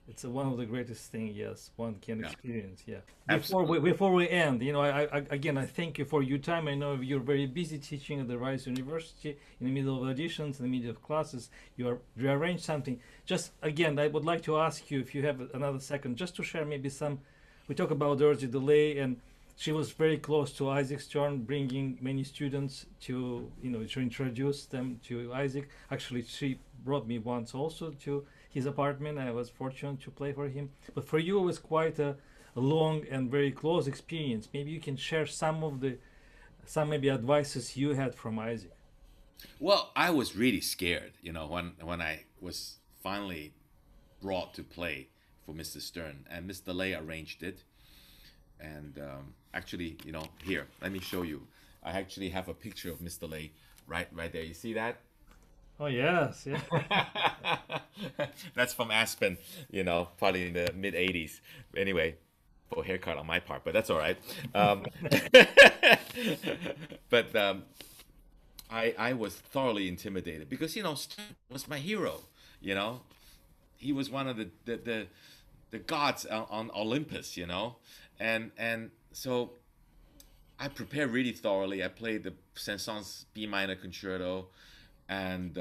it's one of the greatest things, yes, one can Yeah. experience. Yeah. Absolutely. Before we end, you know, I thank you for your time. I know you're very busy teaching at the Rice University in the middle of auditions, in the middle of classes. You rearrange something. Just again, I would like to ask you if you have another second, just to share maybe some. We talk about Dorothy DeLay, and she was very close to Isaac Stern, bringing many students to, you know, to introduce them to Isaac. Actually, she brought me once also to his apartment. I was fortunate to play for him. But for you, it was quite a long and very close experience. Maybe you can share some maybe advices you had from Isaac. Well, I was really scared, you know, when I was finally brought to play for Mr. Stern, and Mr. DeLay arranged it. And actually, you know, here, let me show you. I actually have a picture of Mr. DeLay right there. You see that? Oh yes, yeah. That's from Aspen, you know, probably in the mid '80s. Anyway, poor haircut on my part, but that's all right. But I was thoroughly intimidated because, you know, Stern was my hero. You know, he was one of the the gods on Olympus, you know, and so I prepared really thoroughly. I played the Saint-Saëns B minor concerto and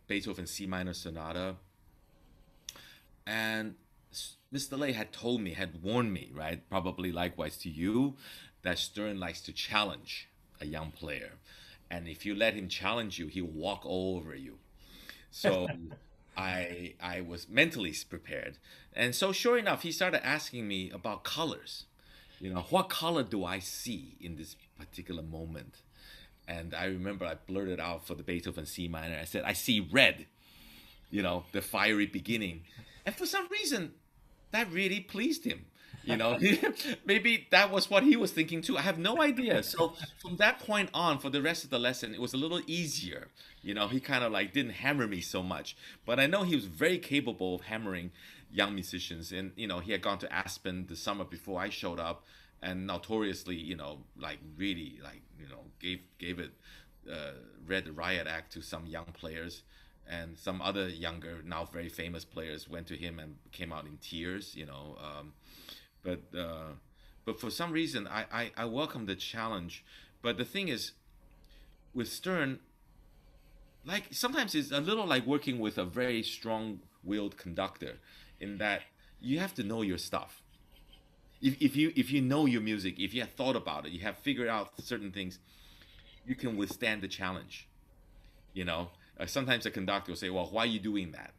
Beethoven C minor sonata, and Mr. Lay had told me, had warned me, right? Probably likewise to you, that Stern likes to challenge a young player, and if you let him challenge you, he'll walk all over you. So I was mentally prepared, and so sure enough, he started asking me about colors. You know, what color do I see in this particular moment? And I remember I blurted out for the Beethoven C minor. I said, I see red. You know, the fiery beginning. And for some reason, that really pleased him. You know, maybe that was what he was thinking too. I have no idea. So from that point on, for the rest of the lesson, it was a little easier. You know, he kind of like didn't hammer me so much. But I know he was very capable of hammering young musicians. And, you know, he had gone to Aspen the summer before I showed up, and notoriously, you know, like really, like, you know, gave it, read the riot act to some young players. And some other younger, now very famous players went to him and came out in tears, you know. But for some reason, I welcome the challenge. But the thing is, with Stern, like sometimes it's a little like working with a very strong-willed conductor, in that you have to know your stuff. If you know your music, if you have thought about it, you have figured out certain things, you can withstand the challenge. You know, sometimes a conductor will say, "Well, why are you doing that?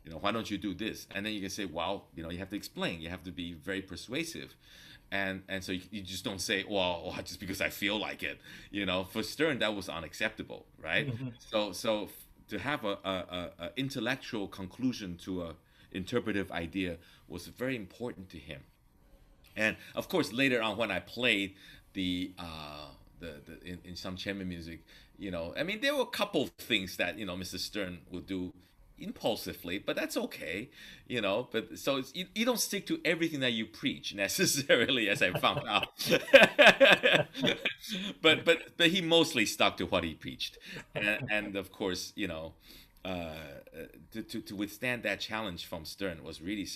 You know, why don't you do this?" And then you can say, "Well, you know, you have to explain. You have to be very persuasive." And so you just don't say, well, just because I feel like it. You know, for Stern, that was unacceptable, right? So to have a intellectual conclusion to a interpretive idea was very important to him. And of course, later on when I played the in some chamber music, you know, I mean, there were a couple of things that, you know, Mr. Stern would do impulsively, but that's okay, you know. But so you don't stick to everything that you preach necessarily, as I found out. but he mostly stuck to what he preached, and of course, you know, to withstand that challenge from Stern was really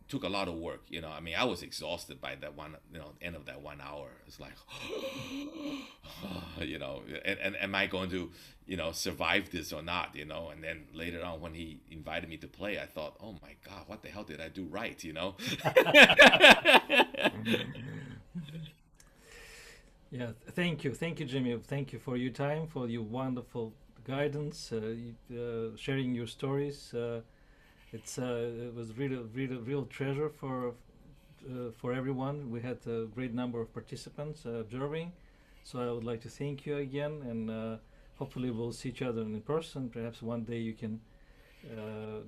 took a lot of work, you know. I mean, I was exhausted by that one, you know, end of that 1 hour. It's like, you know, and am I going to, you know, survive this or not, you know? And then later on, when he invited me to play, I thought, oh my God, what the hell did I do right, you know? Yeah, thank you, Jimmy. Thank you for your time, for your wonderful guidance, sharing your stories. It was real treasure for everyone. We had a great number of participants observing, so I would like to thank you again, and hopefully we'll see each other in person. Perhaps one day you can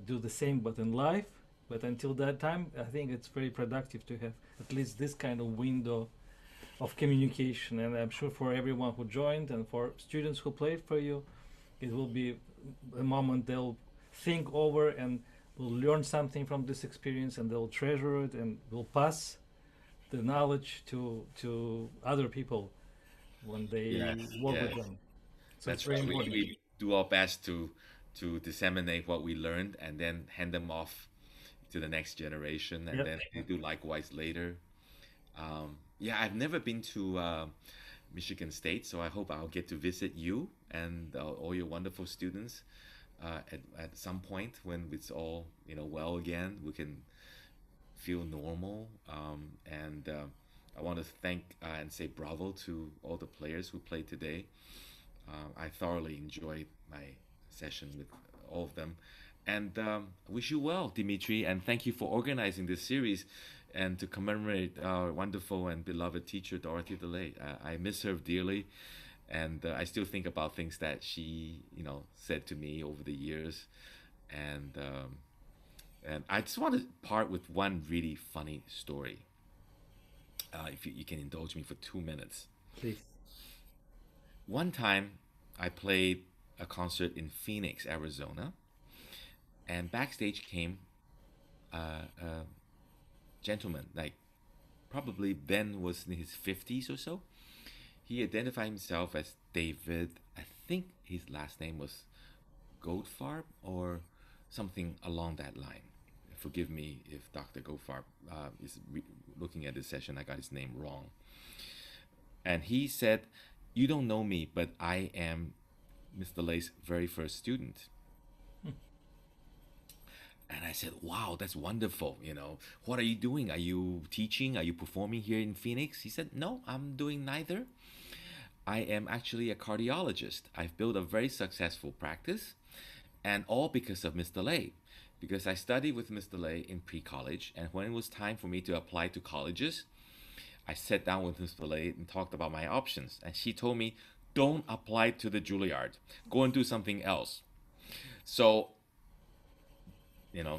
do the same, but in live. But until that time, I think it's very productive to have at least this kind of window of communication, and I'm sure for everyone who joined and for students who played for you, it will be a moment they'll think over and will learn something from this experience, and they'll treasure it and will pass the knowledge to other people when they work with them. So That's it's very right. important. We do our best to disseminate what we learned and then hand them off to the next generation, and then we do likewise later. I've never been to Michigan State, so I hope I'll get to visit you and all your wonderful students at some point when it's all, you know, well again. We can feel normal, and I want to thank and say bravo to all the players who played today. I thoroughly enjoyed my session with all of them, and I wish you well, Dmitri, and thank you for organizing this series and to commemorate our wonderful and beloved teacher, Dorothy DeLay. I miss her dearly, and I still think about things that she, you know, said to me over the years, and I just want to part with one really funny story. If you can indulge me for 2 minutes. Please. One time, I played a concert in Phoenix, Arizona, and backstage came a gentleman, like probably then was in his 50s or so. He identified himself as David. I think his last name was Goldfarb or something along that line. forgive me if Dr. Goldfarb is looking at this session. I got his name wrong. And he said, "You don't know me, but I am Mr. Lay's very first student." And I said, "Wow, that's wonderful. What are you doing? Are you teaching? Are you performing here in Phoenix?" He said, "No, I'm doing neither. I am actually a cardiologist. I've built a very successful practice, and all because of Mr. Lay. Because I studied with Mr. Lay in pre-college, and when it was time for me to apply to colleges, I sat down with Mr. Lay and talked about my options. And she told me, don't apply to the Juilliard. Go and do something else." So,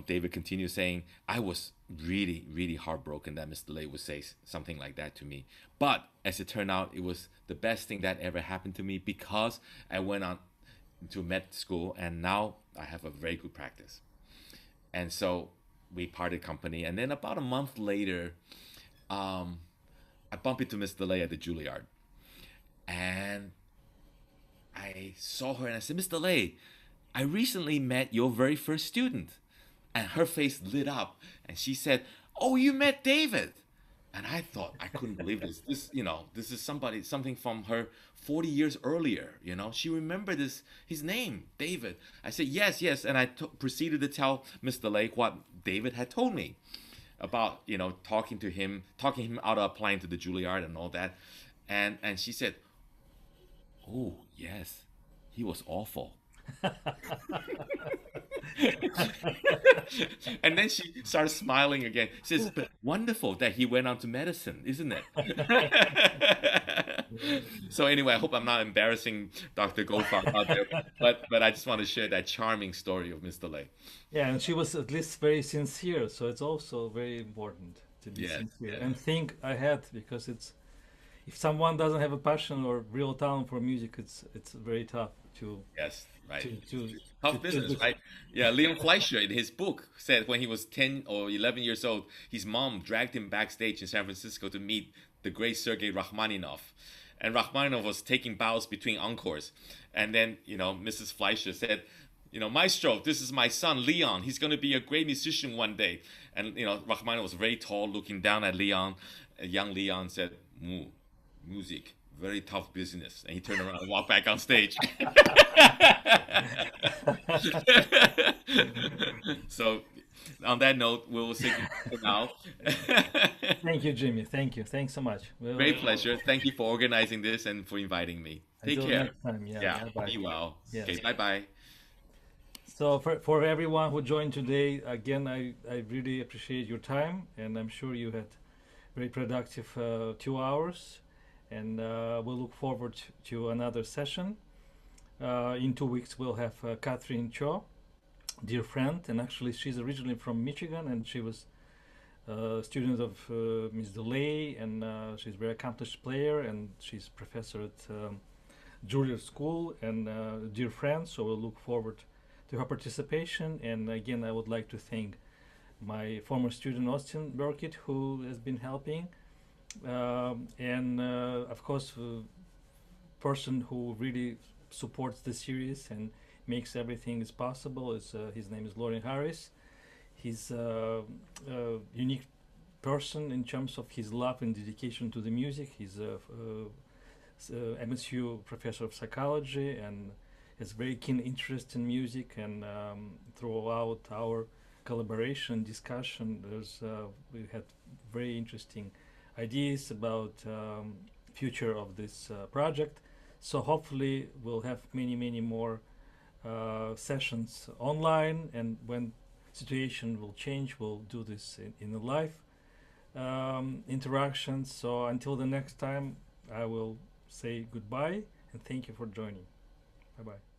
David continued saying, I was really, really heartbroken that Mr. Lay would say something like that to me. But as it turned out, it was the best thing that ever happened to me, because I went on to med school, and now I have a very good practice. And so we parted company. And then about a month later, I bumped into Mr. Lay at the Juilliard. And I saw her and I said, "Mr. Lay, I recently met your very first student." And her face lit up, and she said, "Oh, you met David." And I thought, I couldn't believe this. This is something from her 40 years earlier. She remembered his name, David. I said, yes. And I proceeded to tell Mr. Lay what David had told me about, talking him out of applying to the Juilliard and all that. And she said, "Oh, yes, he was awful." And then she started smiling again. She says, "But wonderful that he went on to medicine, isn't it?" So anyway, I hope I'm not embarrassing Dr. Goldfarb out there, but I just want to share that charming story of Mr. Lay. Yeah, and she was at least very sincere, so it's also very important to be sincere and think ahead, because if someone doesn't have a passion or real talent for music, it's very tough to right. to Tough business, right? Yeah, Leon Fleischer in his book said when he was 10 or 11 years old, his mom dragged him backstage in San Francisco to meet the great Sergei Rachmaninoff. And Rachmaninoff was taking bows between encores. And then, Mrs. Fleischer said, "Maestro, this is my son, Leon. He's going to be a great musician one day." And, Rachmaninoff was very tall, looking down at Leon. Young Leon said, "Music, very tough business." And he turned around and walked back on stage. So, on that note, we'll say goodbye for now. Thank you, Jimmy. Thank you. Thanks so much. Great pleasure. Thank you for organizing this and for inviting me. Take Until care. next time. Bye-bye. Be well. Yes. Okay, bye-bye. So for everyone who joined today, again, I really appreciate your time, and I'm sure you had very productive 2 hours, and we'll look forward to another session. In 2 weeks, we'll have Catherine Cho, dear friend, and actually she's originally from Michigan, and she was a student of Ms. DeLay, and she's a very accomplished player, and she's professor at Juilliard School, and dear friend, so we'll look forward to her participation. And again, I would like to thank my former student Austin Burket, who has been helping, and of course, person who really supports the series and makes everything is possible is his name is Lauren Harris. He's a unique person in terms of his love and dedication to the music. He's a MSU professor of psychology and has very keen interest in music. And throughout our collaboration discussion, we had very interesting ideas about future of this project. So hopefully we'll have many more sessions online, and when situation will change, we'll do this in a live interaction. So until the next time, I will say goodbye and thank you for joining. Bye bye.